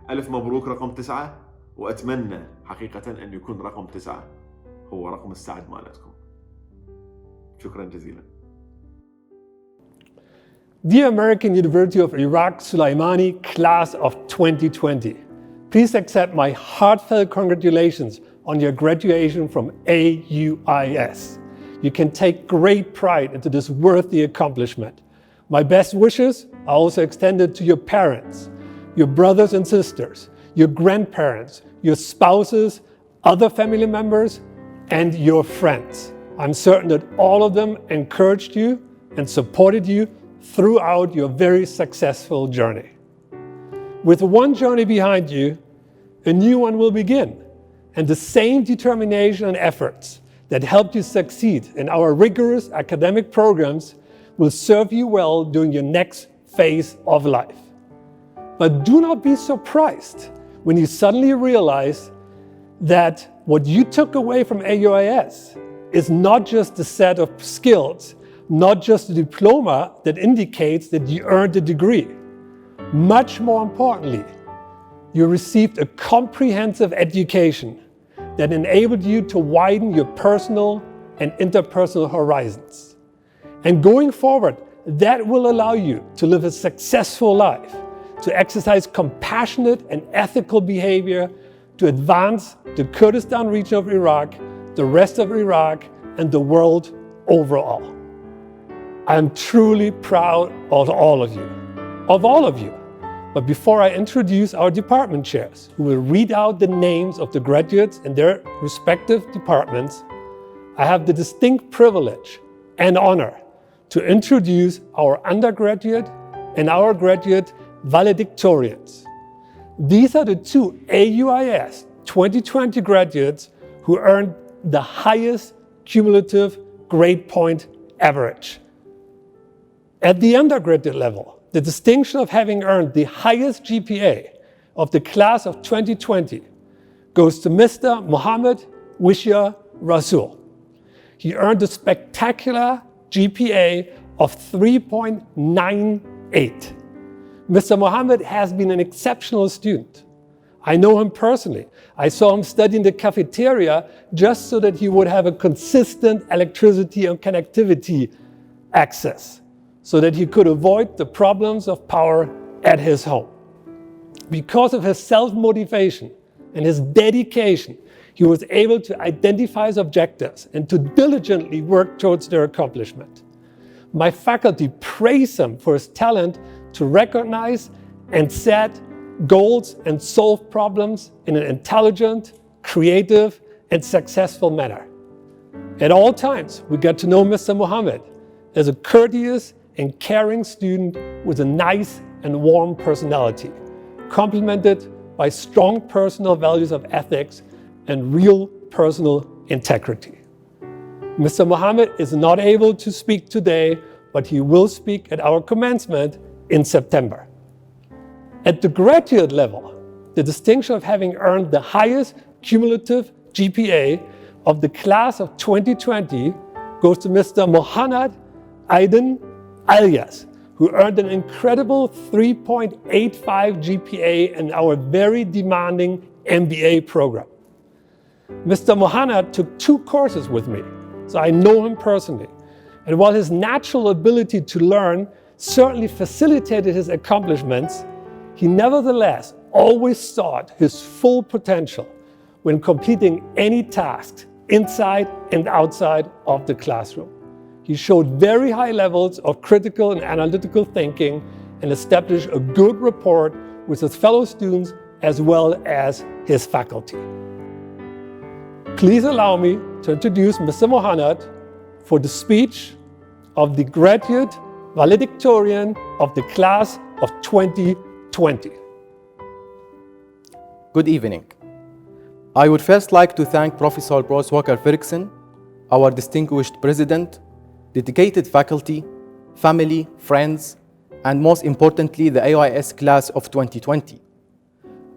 ألف مبروك رقم 9، وأتمنى حقيقة أن يكون رقم 9 هو رقم السعد مالتكم. شكرا جزيلا. Dear American University of Iraq Sulaimani class of 2020, please accept my heartfelt congratulations on your graduation from AUIS. You can take great pride into this worthy accomplishment. My best wishes are also extended to your parents, your brothers and sisters, your grandparents, your spouses, other family members, and your friends. I'm certain that all of them encouraged you and supported you throughout your very successful journey. With one journey behind you, a new one will begin, and the same determination and efforts that helped you succeed in our rigorous academic programs will serve you well during your next phase of life. But do not be surprised when you suddenly realize that what you took away from AUIS is not just a set of skills, not just a diploma that indicates that you earned a degree. Much more importantly, you received a comprehensive education that enabled you to widen your personal and interpersonal horizons. And going forward, that will allow you to live a successful life, to exercise compassionate and ethical behavior, to advance the Kurdistan region of Iraq, the rest of Iraq, and the world overall. I'm truly proud of all of you. But before I introduce our department chairs, who will read out the names of the graduates in their respective departments, I have the distinct privilege and honor to introduce our undergraduate and our graduate valedictorians. These are the two AUIS 2020 graduates who earned the highest cumulative grade point average. At the undergraduate level, the distinction of having earned the highest GPA of the class of 2020 goes to Mr. Mohammed Wishia Rasul. He earned a spectacular GPA of 3.98. Mr. Mohammed has been an exceptional student. I know him personally. I saw him study in the cafeteria just so that he would have a consistent electricity and connectivity access, so that he could avoid the problems of power at his home. Because of his self-motivation and his dedication, he was able to identify his objectives and to diligently work towards their accomplishment. My faculty praise him for his talent to recognize and set goals and solve problems in an intelligent, creative, and successful manner. At all times, we got to know Mr. Mohammed as a courteous and caring student with a nice and warm personality, complemented by strong personal values of ethics and real personal integrity. Mr. Mohammed is not able to speak today, but he will speak at our commencement in September. At the graduate level, the distinction of having earned the highest cumulative GPA of the class of 2020 goes to Mr. Mohanad Aiden Alias, who earned an incredible 3.85 GPA in our very demanding MBA program. Mr. Mohanad took 2 courses with me, so I know him personally. And while his natural ability to learn certainly facilitated his accomplishments, he nevertheless always sought his full potential when completing any tasks inside and outside of the classroom. He showed very high levels of critical and analytical thinking and established a good rapport with his fellow students as well as his faculty. Please allow me to introduce Mr. Mohanad for the speech of the graduate valedictorian of the class of 2020. Good evening. I would first like to thank Professor Bruce Walker Ferguson, our distinguished president, dedicated faculty, family, friends, and most importantly, the AUIS class of 2020,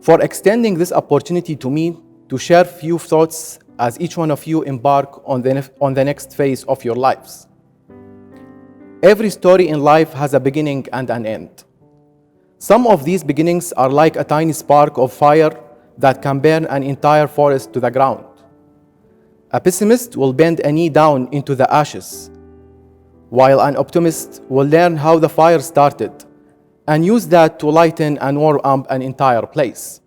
for extending this opportunity to me to share few thoughts as each one of you embark on the next phase of your lives. Every story in life has a beginning and an end. Some of these beginnings are like a tiny spark of fire that can burn an entire forest to the ground. A pessimist will bend a knee down into the ashes while an optimist will learn how the fire started and use that to lighten and warm up an entire place.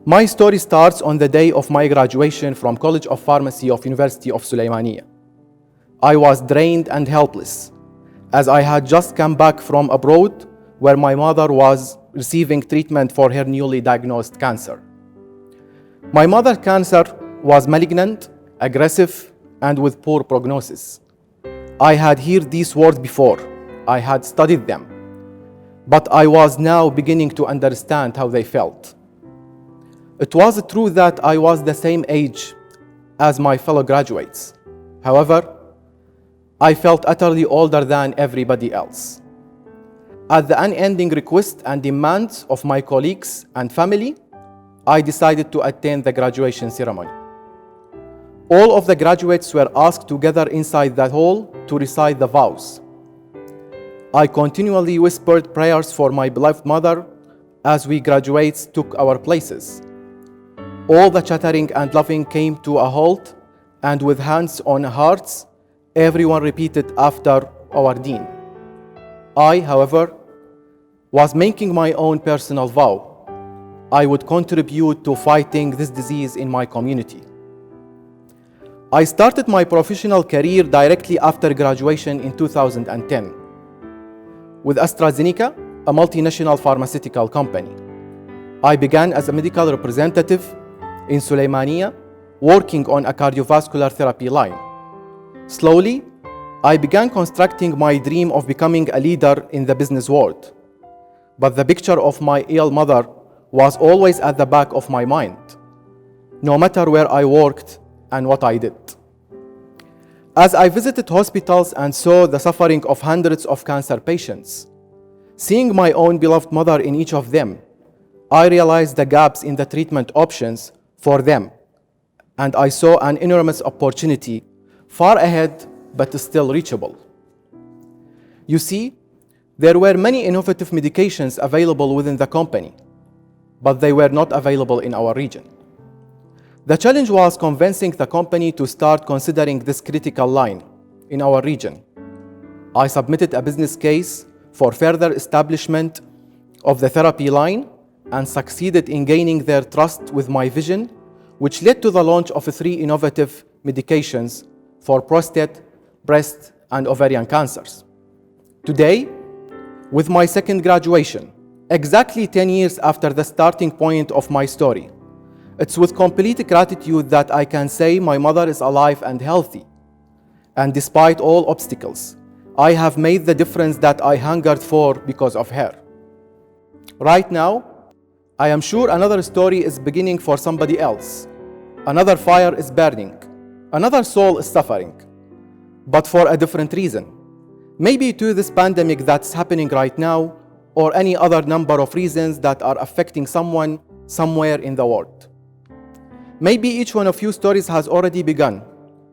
My story starts on the day of my graduation from College of Pharmacy of University of Sulaimani. I was drained and helpless, as I had just come back from abroad where my mother was receiving treatment for her newly diagnosed cancer. My mother's cancer was malignant, aggressive, and with poor prognosis. I had heard these words before. I had studied them, but I was now beginning to understand how they felt. It was true that I was the same age as my fellow graduates. However, I felt utterly older than everybody else. At the unending request and demands of my colleagues and family, I decided to attend the graduation ceremony. All of the graduates were asked to gather inside that hall to recite the vows. I continually whispered prayers for my beloved mother as we graduates took our places. All the chattering and laughing came to a halt, and with hands on hearts, everyone repeated after our dean. I, however, was making my own personal vow. I would contribute to fighting this disease in my community. I started my professional career directly after graduation in 2010 with AstraZeneca, a multinational pharmaceutical company. I began as a medical representative in Sulaimani, working on a cardiovascular therapy line. Slowly, I began constructing my dream of becoming a leader in the business world. But the picture of my ill mother was always at the back of my mind, no matter where I worked and what I did. As I visited hospitals and saw the suffering of hundreds of cancer patients, seeing my own beloved mother in each of them, I realized the gaps in the treatment options for them, and I saw an enormous opportunity far ahead but still reachable. You see, there were many innovative medications available within the company, but they were not available in our region. The challenge was convincing the company to start considering this critical line in our region. I submitted a business case for further establishment of the therapy line and succeeded in gaining their trust with my vision, which led to the launch of 3 innovative medications for prostate, breast, and ovarian cancers. Today, with my second graduation, exactly 10 years after the starting point of my story, it's with complete gratitude that I can say my mother is alive and healthy. And despite all obstacles, I have made the difference that I hungered for because of her. Right now, I am sure another story is beginning for somebody else. Another fire is burning. Another soul is suffering, but for a different reason. Maybe to this pandemic that's happening right now, or any other number of reasons that are affecting someone somewhere in the world. Maybe each one of you stories has already begun.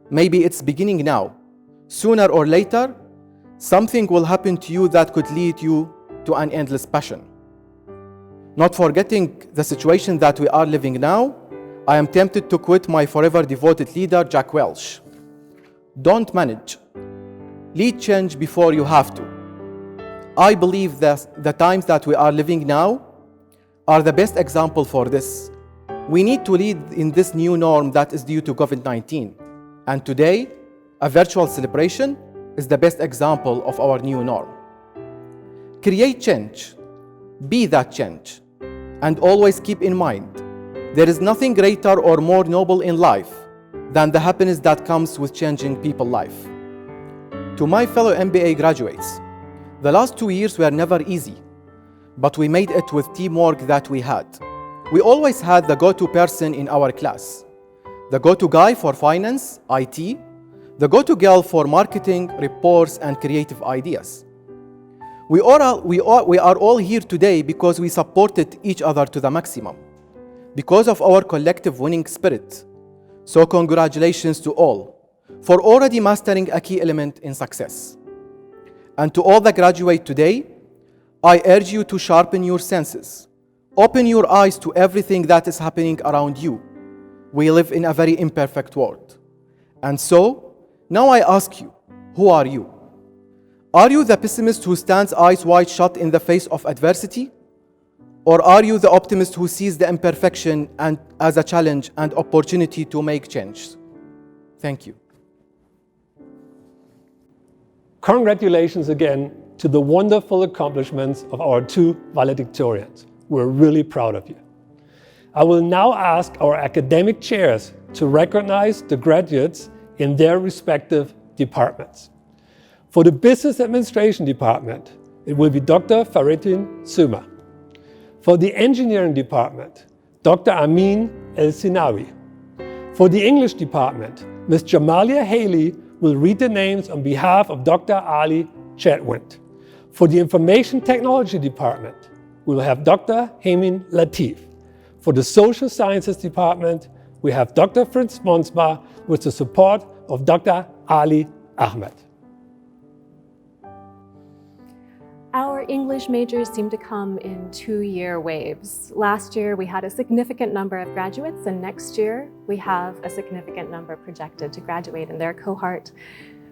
Maybe it's beginning now. Sooner or later, something will happen to you that could lead you to an endless passion. Not forgetting the situation that we are living now, I am tempted to quote my forever devoted leader, Jack Welch. Don't manage. Lead change before you have to. I believe that the times that we are living now are the best example for this. We need to lead in this new norm that is due to COVID-19. And today, a virtual celebration is the best example of our new norm. Create change. Be that change. And always keep in mind, there is nothing greater or more noble in life than the happiness that comes with changing people's life. To my fellow MBA graduates, the last 2 years were never easy, but we made it with teamwork that we had. We always had the go-to person in our class, the go-to guy for finance, IT, the go-to girl for marketing, reports, and creative ideas. We are all here today because we supported each other to the maximum, because of our collective winning spirit. So congratulations to all for already mastering a key element in success. And to all that graduate today, I urge you to sharpen your senses. Open your eyes to everything that is happening around you. We live in a very imperfect world. And so, now I ask you, who are you? Are you the pessimist who stands eyes wide shut in the face of adversity? Or are you the optimist who sees the imperfection and as a challenge and opportunity to make change? Thank you. Congratulations again to the wonderful accomplishments of our two valedictorians. We're really proud of you. I will now ask our academic chairs to recognize the graduates in their respective departments. For the Business Administration Department, it will be Dr. Faridin Suma. For the Engineering Department, Dr. Amin El-Sinawi. For the English Department, Ms. Jamalia Haley will read the names on behalf of Dr. Ali Chetwynd. For the Information Technology Department, we will have Dr. Hamin Latif. For the Social Sciences Department, we have Dr. Fritz Monsma with the support of Dr. Ali Ahmed. Our English majors seem to come in two-year waves. Last year, we had a significant number of graduates, and next year, we have a significant number projected to graduate in their cohort,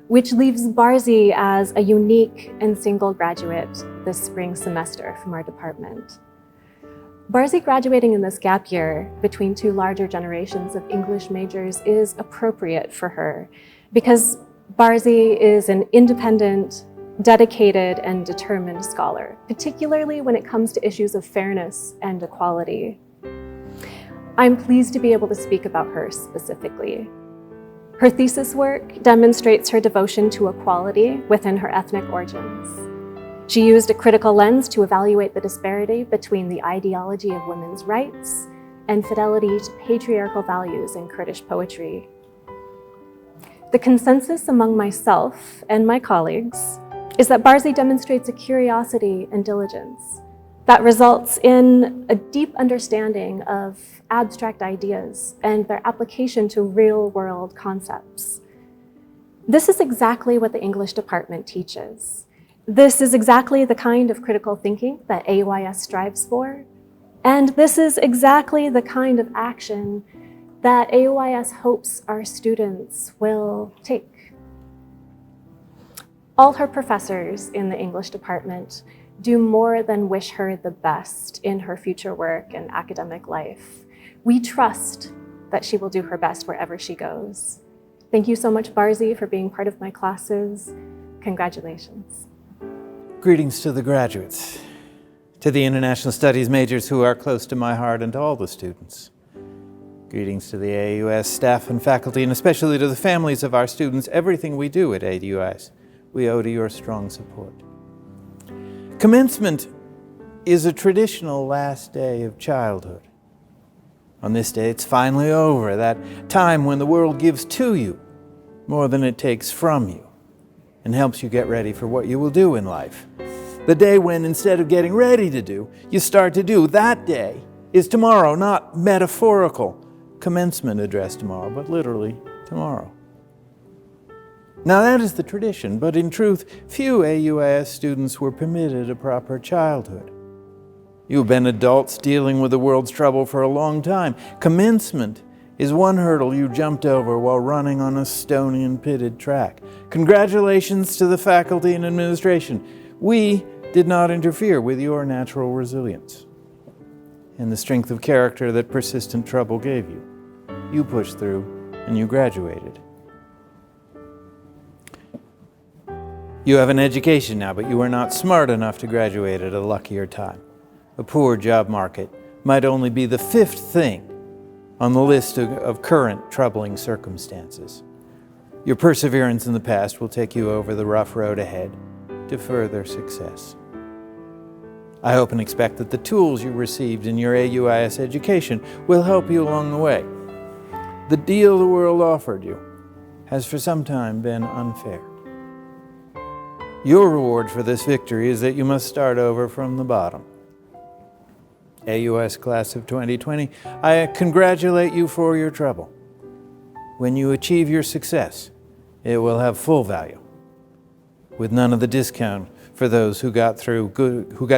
which leaves Barzi as a unique and single graduate this spring semester from our department. Barzi graduating in this gap year between two larger generations of English majors is appropriate for her because Barzi is an independent, dedicated, and determined scholar, particularly when it comes to issues of fairness and equality. I'm pleased to be able to speak about her specifically. Her thesis work demonstrates her devotion to equality within her ethnic origins. She used a critical lens to evaluate the disparity between the ideology of women's rights and fidelity to patriarchal values in Kurdish poetry. The consensus among myself and my colleagues is that Barzi demonstrates a curiosity and diligence that results in a deep understanding of abstract ideas and their application to real-world concepts. This is exactly what the English department teaches. This is exactly the kind of critical thinking that AUIS strives for, and this is exactly the kind of action that AUIS hopes our students will take. All her professors in the English department do more than wish her the best in her future work and academic life. We trust that she will do her best wherever she goes. Thank you so much, Barzi, for being part of my classes. Congratulations. Greetings to the graduates, to the international studies majors who are close to my heart, and to all the students. Greetings to the AUIS staff and faculty, and especially to the families of our students. Everything we do at AUIS, we owe to your strong support. Commencement is a traditional last day of childhood. On this day, it's finally over, that time when the world gives to you more than it takes from you and helps you get ready for what you will do in life. The day when, instead of getting ready to do, you start to do. That day is tomorrow, not metaphorical commencement address tomorrow, but literally tomorrow. Now that is the tradition, but in truth, few AUIS students were permitted a proper childhood. You've been adults dealing with the world's trouble for a long time. Commencement is one hurdle you jumped over while running on a stony and pitted track. Congratulations to the faculty and administration. We did not interfere with your natural resilience and the strength of character that persistent trouble gave you. You pushed through and you graduated. You have an education now, but you were not smart enough to graduate at a luckier time. A poor job market might only be the fifth thing on the list of current troubling circumstances. Your perseverance in the past will take you over the rough road ahead to further success. I hope and expect that the tools you received in your AUIS education will help you along the way. The deal the world offered you has for some time been unfair. Your reward for this victory is that you must start over from the bottom. AUIS class of 2020, I congratulate you for your trouble. When you achieve your success, it will have full value, with none of the discount for those who got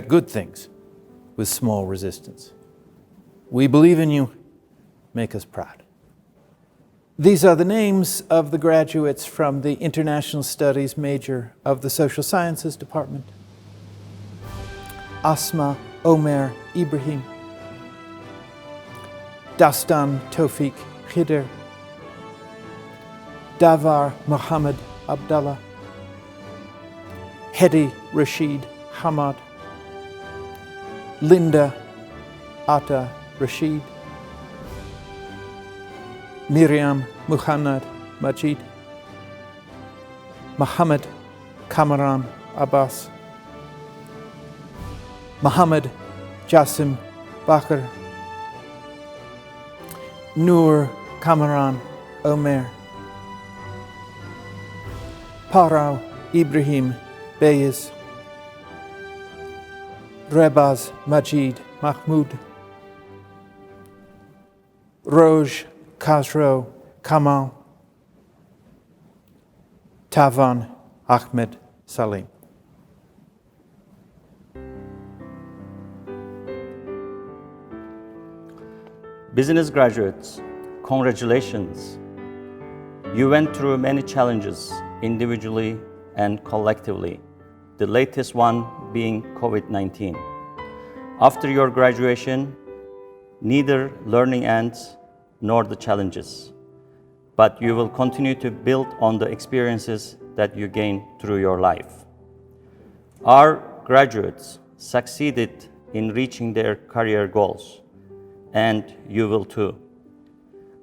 good things with small resistance. We believe in you. Make us proud. These are the names of the graduates from the International Studies major of the Social Sciences Department. Asma Omer Ibrahim, Dastan Tawfiq Khidir, Davar Muhammad Abdallah, Hedi Rashid Hamad, Linda Atta Rashid, Miriam Muhannad Majid, Muhammad Kamaran Abbas, Muhammad Jasim Bakr, Noor Kamaran Omer, Parao Ibrahim Beyes, Rebaz Majid Mahmoud, Roj Khasro Kamal, Tavan Ahmed Salim. Business graduates, congratulations. You went through many challenges individually and collectively, the latest one being COVID-19. After your graduation, neither learning ends nor the challenges, but you will continue to build on the experiences that you gained through your life. Our graduates succeeded in reaching their career goals, and you will too.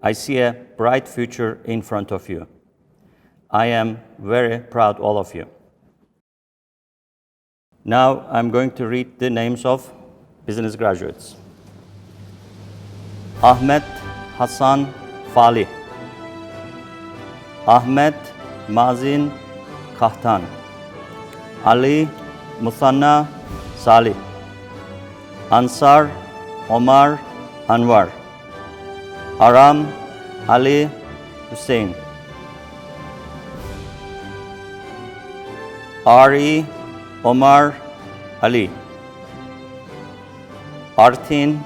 I see a bright future in front of you. I am very proud of all of you. Now I'm going to read the names of business graduates. Ahmed Hassan Falih, Ahmed Mazin Kahtan, Ali Musanna Salih, Ansar Omar Anwar, Aram Ali Hussein, Ari Omar Ali, Artin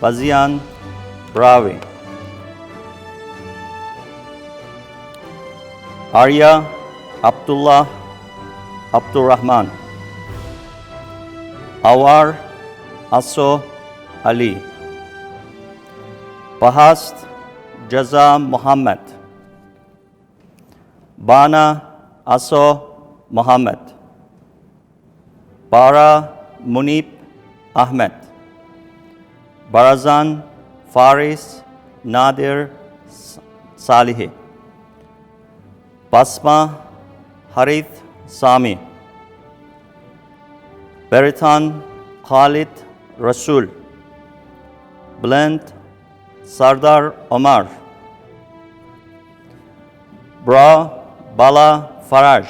Bazian Bravi, Arya Abdullah Abdurrahman, Awar Aso Ali, Bahast Jaza Muhammad, Bana Aso Muhammad, Bara Munib Ahmed, Barazan Faris Nadir Salihi, Basma Harith Sami, Beritan Khalid Rasul, Blend Sardar Omar, Bra Bala Faraj,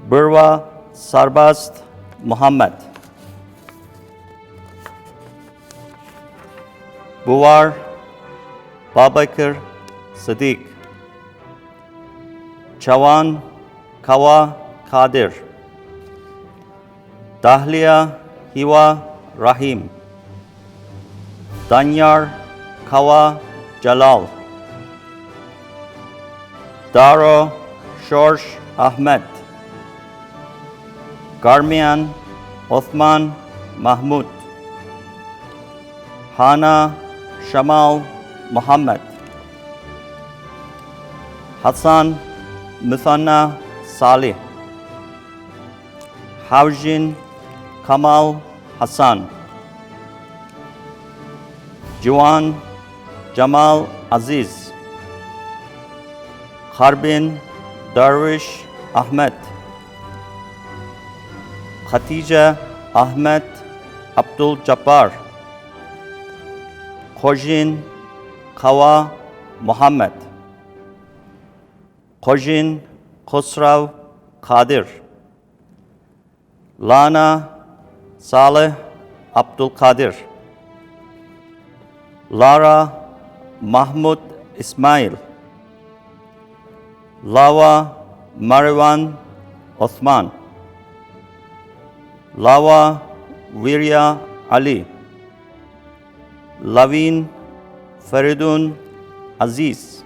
Burwa Sarbast Muhammad, Buwar Babakir Sadiq, Chawan Kawa Kadir, Dahlia Hiwa Rahim, Danyar Kawa Jalal, Daro Shorsh Ahmed, Garmian Othman Mahmud, Hana Shamal Muhammad, Hassan Muthanna Salih, Haujin Kamal Hassan, Juwan Jamal Aziz, Harbin Darwish Ahmed, Khatija Ahmed Abdul Jabbar, Khojin Kawa Muhammad, Khojin Khosraw Qadir, Lana Saleh Abdul Qadir, Lara Mahmud Ismail, Lawa Mariwan Othman, Lawa Wirya Ali, Lavin Feridun Aziz.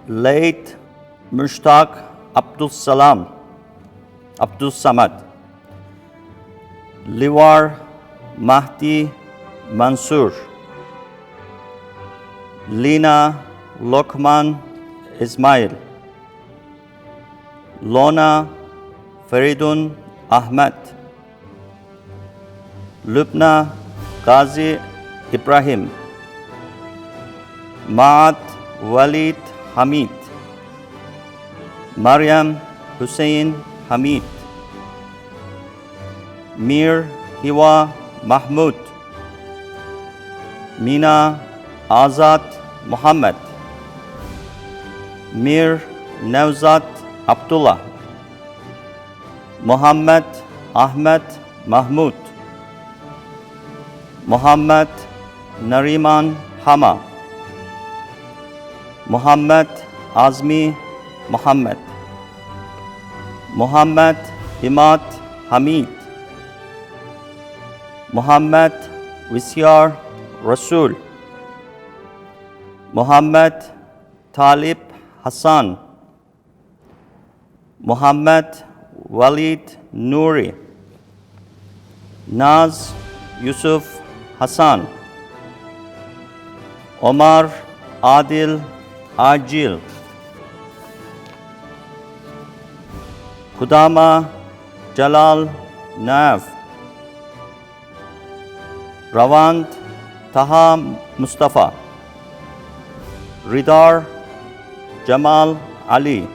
Late Mushtaq Abdul Samad. Liwar Mahdi Mansur. Lina Lokman Ismail. Lona Feridun Ahmed. Lubna Ghazi Ibrahim. Maat Walid Hamid. Maryam Hussein Hamid. Mir Hiwa Mahmud. Mina Azad Muhammad. Mir Nevzat Abdullah. Muhammad Ahmed Mahmud. Muhammad Nariman Hama. Muhammad Azmi Muhammad. Muhammad Imad Hamid. Muhammad Wisyar Rasul. Muhammad Talib Hassan. Muhammad Walid Nouri. Naz Yusuf Hassan. Omar Adil Ajil. Kudama Jalal Nav. Ravand Taha Mustafa. Ridar Jamal Ali.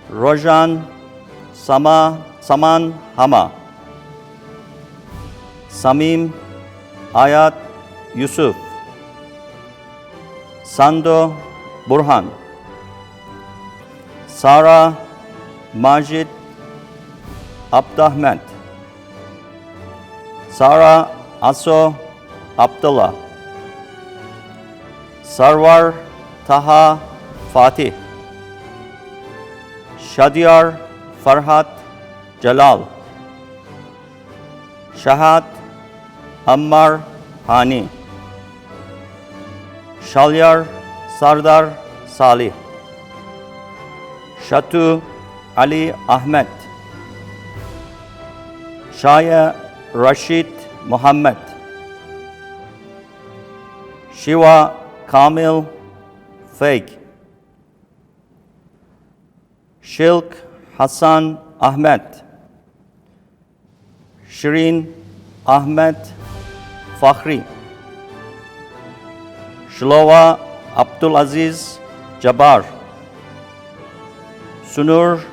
Rojan Saman Hama. Samim Ayat Yusuf. Sando Burhan. Sara Majid Abdahmed. Sara Aso Abdullah. Sarwar Taha Fatih. Shadiyar Farhat Jalal. Shahad Ammar Hani. Shalyar Sardar Salih. Shatu Ali Ahmed. Shaya Rashid Muhammad. Shiva Kamil Fake. Shilk Hassan Ahmed. Shireen Ahmed Fakhri. Shlowa Abdul Aziz Jabbar. Sunur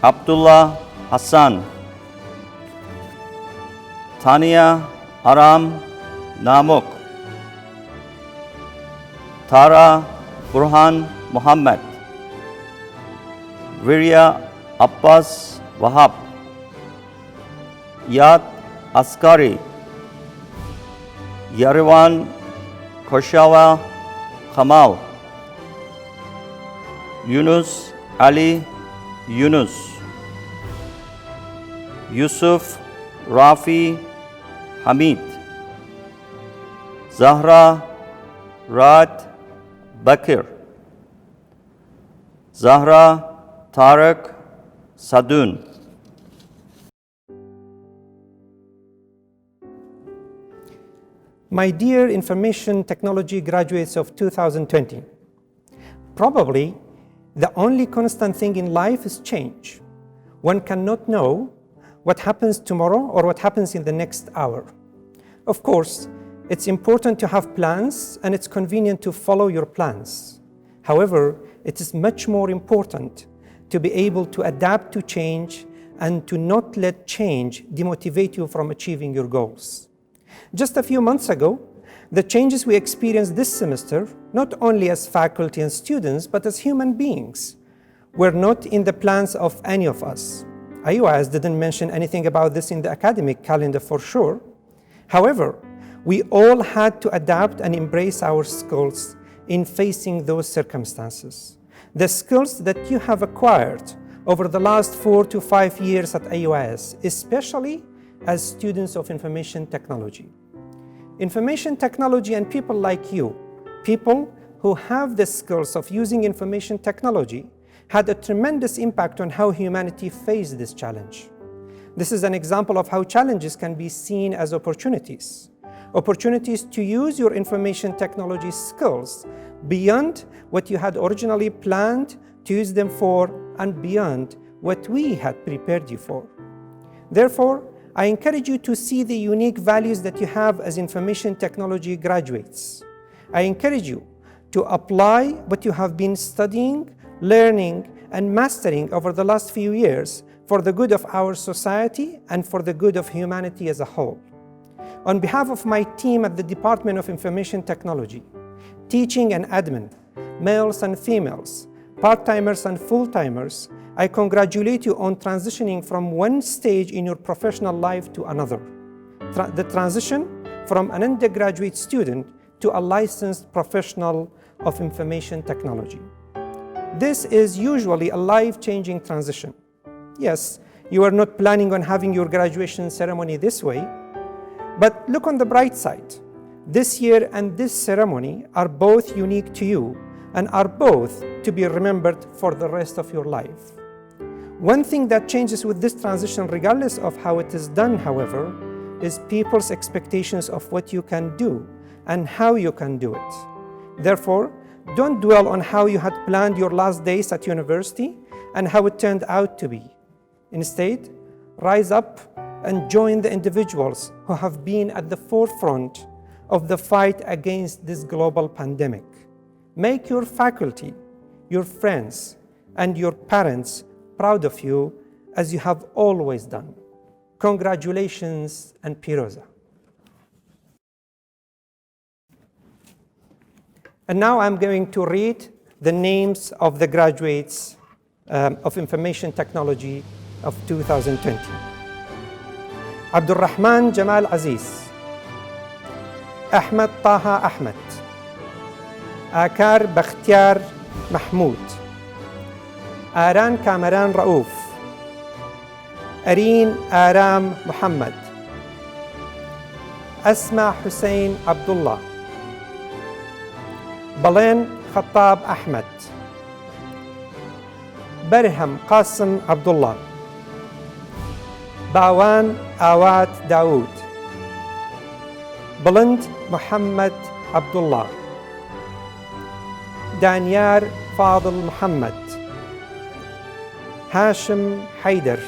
Abdullah Hassan. Tania Aram Namuk. Tara Burhan Muhammad. Virya Abbas Wahab. Yad Askari. Yariwan Koshawa Kamal. Yunus Ali Yunus. Yusuf Rafi Hamid. Zahra Rad Bakir. Zahra Tarek Sadun. My dear information technology graduates of 2020, probably the only constant thing in life is change. One cannot know what happens tomorrow or what happens in the next hour. Of course, it's important to have plans and it's convenient to follow your plans. However, it is much more important to be able to adapt to change and to not let change demotivate you from achieving your goals. Just a few months ago, the changes we experienced this semester, not only as faculty and students, but as human beings, were not in the plans of any of us. AUIS didn't mention anything about this in the academic calendar for sure. However, we all had to adapt and embrace our skills in facing those circumstances. The skills that you have acquired over the last 4 to 5 years at AUIS, especially as students of information technology. Information technology and people like you, people who have the skills of using information technology, had a tremendous impact on how humanity faced this challenge. This is an example of how challenges can be seen as opportunities. Opportunities to use your information technology skills beyond what you had originally planned to use them for and beyond what we had prepared you for. Therefore, I encourage you to see the unique values that you have as information technology graduates. I encourage you to apply what you have been studying, learning, and mastering over the last few years for the good of our society and for the good of humanity as a whole. On behalf of my team at the Department of Information Technology, teaching and admin, males and females, part-timers and full-timers, I congratulate you on transitioning from one stage in your professional life to another. The transition from an undergraduate student to a licensed professional of information technology. This is usually a life-changing transition. Yes, you are not planning on having your graduation ceremony this way, but look on the bright side. This year and this ceremony are both unique to you and are both to be remembered for the rest of your life. One thing that changes with this transition, regardless of how it is done, however, is people's expectations of what you can do and how you can do it. Therefore, don't dwell on how you had planned your last days at university and how it turned out to be. Instead, rise up and join the individuals who have been at the forefront of the fight against this global pandemic. Make your faculty, your friends, and your parents proud of you as you have always done. Congratulations and Piroza. And now I'm going to read the names of the graduates of Information Technology of 2020. Abdul Rahman Jamal Aziz, Ahmed Taha Ahmed, Akar Bakhtiar Mahmoud, Aran Kamaran Raouf, Areen Aram Muhammad, Asma Hussein Abdullah, Balen Khattab Ahmed, Barham Qasim Abdullah, Bawan Awad Daoud, Balind Muhammad Abdullah, Danyar Fadil Muhammad, Hashim Haider,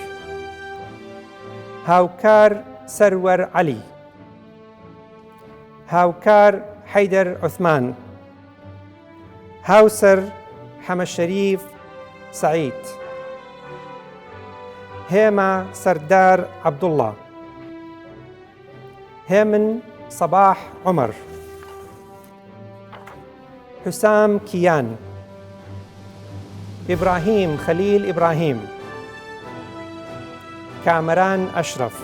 Haukar Sarwar Ali, Haukar Haider Uthman, Hausar Hamasharif Saeed, Hema Sardar Abdullah, Heman Sabah Umar, Hussam Kian, Ibrahim Khalil Ibrahim, Kamran Ashraf,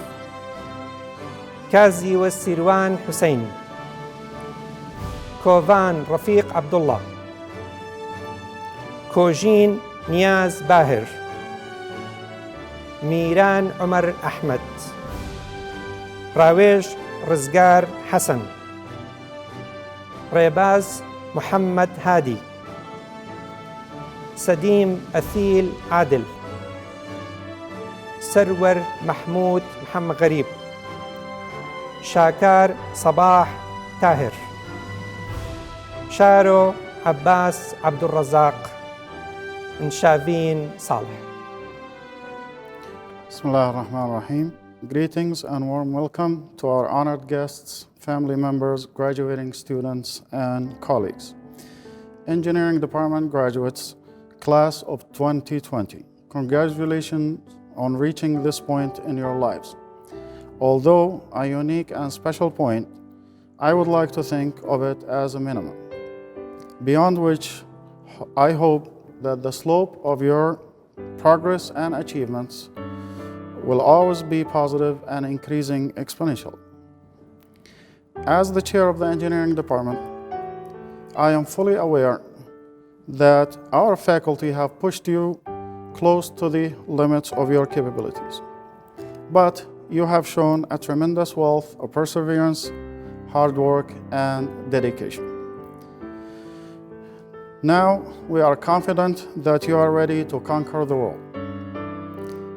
Kazi Sirwan Hussein, Kovan Rafiq Abdullah, Kojin Niaz Bahir, Miran Umar Ahmed, Rawesh Rizgar Hassan, Rebaz Muhammad Hadi, Sadim Athil Adil, Sarwar Mahmoud Muhammad Gharib, Shakar Sabah Tahir, Sharo Abbas Abdul Razak, and Shaveen Saleh. Bismillah ar-Rahman ar-Rahim. Greetings and warm welcome to our honored guests, family members, graduating students, and colleagues. Engineering Department graduates, class of 2020. Congratulations on reaching this point in your lives. Although a unique and special point, I would like to think of it as a minimum, beyond which I hope that the slope of your progress and achievements will always be positive and increasing exponential. As the chair of the engineering department, I am fully aware that our faculty have pushed you close to the limits of your capabilities. But you have shown a tremendous wealth of perseverance, hard work, and dedication. Now, we are confident that you are ready to conquer the world.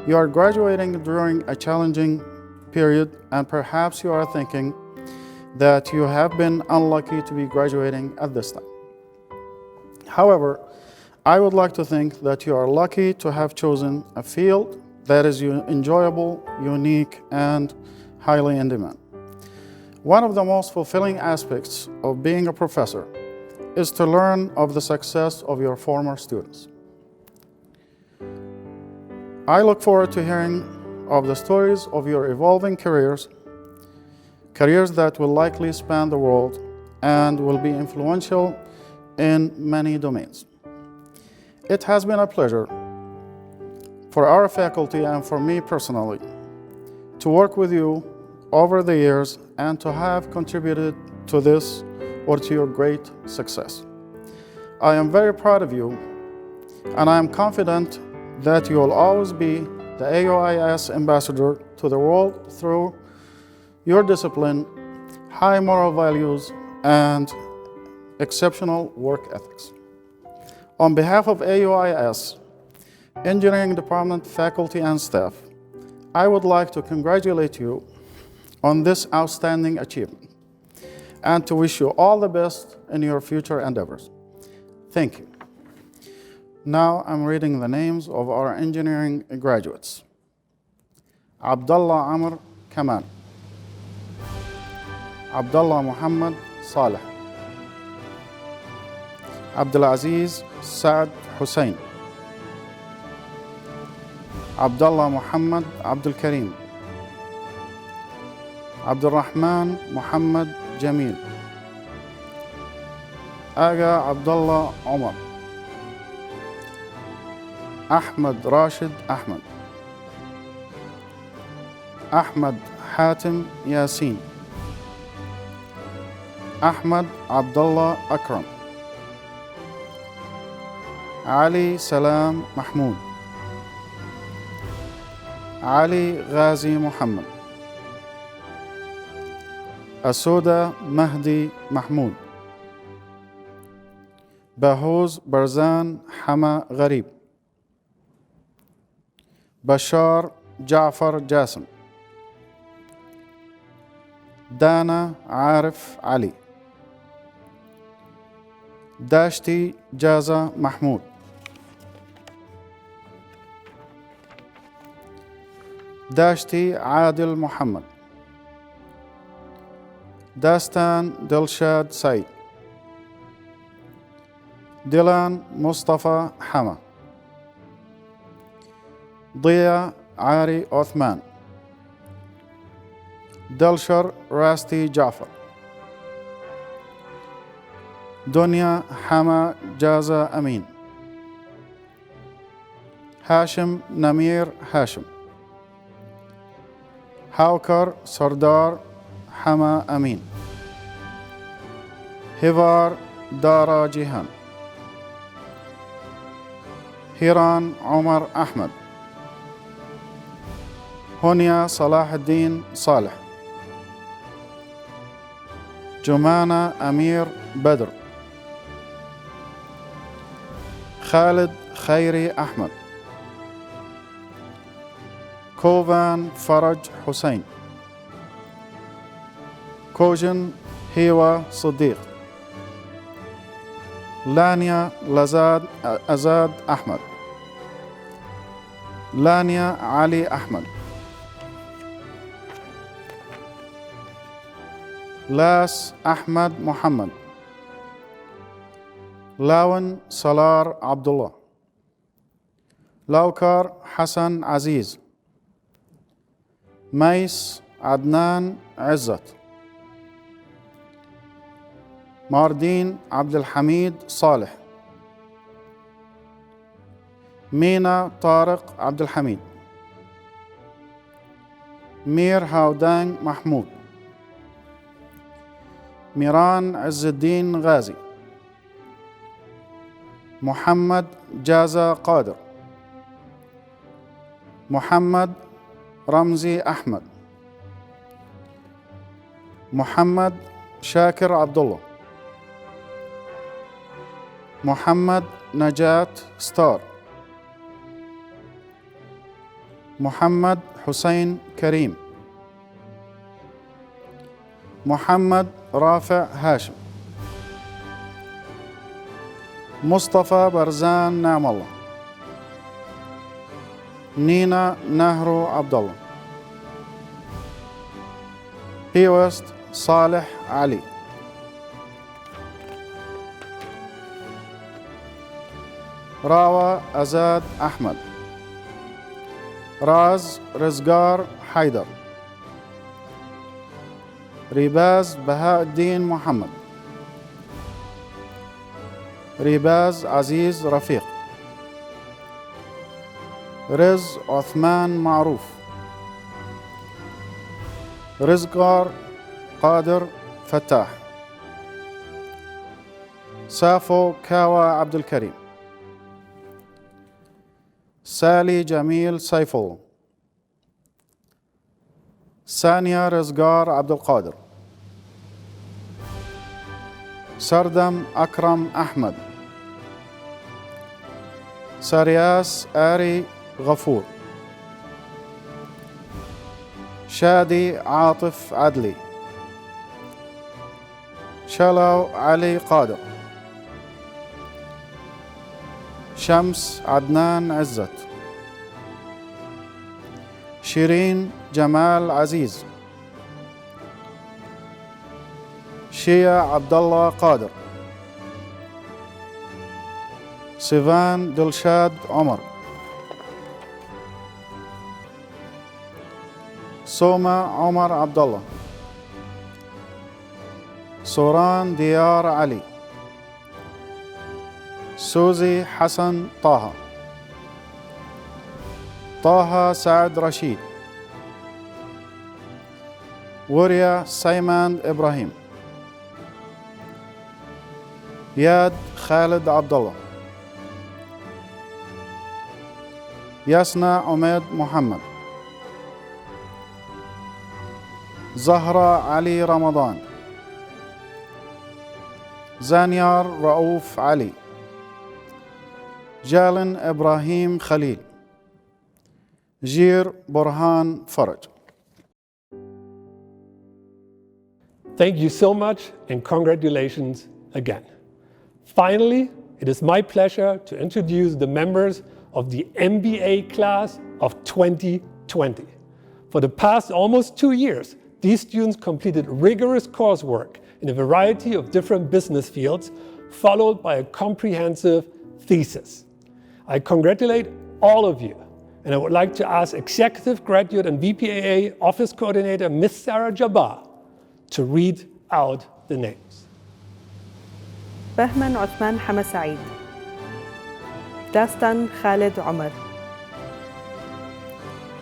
You are graduating during a challenging period, and perhaps you are thinking that you have been unlucky to be graduating at this time. However, I would like to think that you are lucky to have chosen a field that is enjoyable, unique, and highly in demand. One of the most fulfilling aspects of being a professor is to learn of the success of your former students. I look forward to hearing of the stories of your evolving careers that will likely span the world and will be influential in many domains. It has been a pleasure for our faculty and for me personally to work with you over the years and to have contributed to this or to your great success. I am very proud of you, and I am confident that you will always be the AUIS ambassador to the world through your discipline, high moral values, and exceptional work ethics. On behalf of AUIS, Engineering Department faculty and staff, I would like to congratulate you on this outstanding achievement and to wish you all the best in your future endeavors. Thank you. Now I'm reading the names of our engineering graduates. Abdullah Amr Kamal, Abdullah Muhammad Saleh, Abdulaziz Saad Hussein, Abdullah Muhammad Abdul Karim, Abdul Rahman Muhammad Jamil, Aga Abdullah Omar, Ahmad Rashid Ahmad, Ahmad Hatim Yasin, Ahmad Abdullah Akram, Ali Salam Mahmoud, Ali Ghazi Muhammad, Asoda Mahdi Mahmoud, Bahuz Barzan Hama Gharib, Bashar Ja'far Jasim, Dana Arif Ali, Dashti Jaza Mahmoud, Dashti Adil Muhammad, Dastan Dilshad Said, Dilan Mustafa Hama, Diya Ari Othman, Dilshar Rasti Jafar, Dunya Hama Jaza Amin, Hashim Namir Hashim, Haukar Sardar Hama Amin, Hivar Dara Jihan, Hiran Omar Ahmed, Hunya Salahuddin Saleh, Jumana Amir Badr, Khalid Khairi Ahmed, Kovan Faraj Hussein, Kojan Hewa Siddiq, Lania Lazad Azad Ahmed, Lania Ali Ahmed, Las Ahmed Muhammad, Lawan Salar Abdullah, Laukar Hassan Aziz, Mais Adnan Izzat, Mardin Abdul Hamid Saleh, Mina Tariq Abdul Hamid, Mir Hawdang Mahmoud, Miran Izzuddin Ghazi, Muhammad Jaza Qadir, Muhammad Ramzi Ahmed, محمد شاكر عبد الله، محمد نجاة ستار، محمد حسين كريم، محمد رافع هاشم، مصطفى برزان نعم الله، نينا نهرو عبد الله، AUIS صالح علي، راوى أزاد أحمد، راز رزقار حيدر، ريباز بهاء الدين محمد، ريباز عزيز رفيق، رز عثمان معروف، رزقار قادر فتاح، سافو كاوى عبد الكريم، سالي جميل سيف الله، سانيا رزقار عبد القادر، سردم أكرم أحمد، سرياس آري غفور، شادي عاطف عدلي، شلو علي قادر، شمس عدنان عزت، شيرين جمال عزيز، شيا عبد الله قادر، سيفان دلشاد عمر، سوما عمر عبد الله، سوران ديار علي، سوزي حسن طه، طه سعد رشيد، وريا سيمان إبراهيم، ياد خالد عبد الله، ياسنا عميد محمد، زهرة علي رمضان، زانيار رؤوف علي، جالن إبراهيم خليل، جير برهان فرج. Thank you so much and congratulations again. Finally, it is my pleasure to introduce the members of the MBA class of 2020. For the past almost 2 years, these students completed rigorous coursework in a variety of different business fields, followed by a comprehensive thesis. I congratulate all of you, and I would like to ask Executive Graduate and VPAA Office Coordinator Ms. Sarah Jabbar to read out the names. بهمن عثمان حما سعيد، داستان خالد عمر،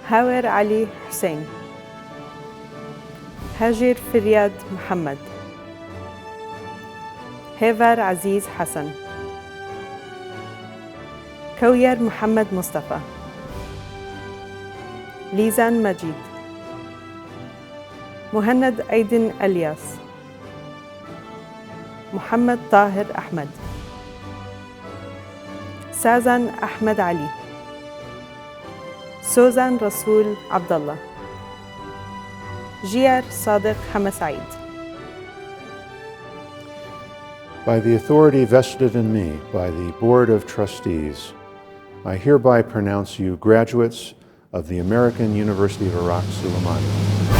هاور علي حسين، هاجر فرياد محمد، هيفر عزيز حسن، كوير محمد مصطفى، ليزان مجيد، مهند أيدن الياس، محمد طاهر أحمد، سازان أحمد علي، سوزان رسول عبد الله، جيار صادق حما سعيد. By the authority vested in me by the Board of Trustees, I hereby pronounce you graduates of the American University of Iraq, Sulaimani.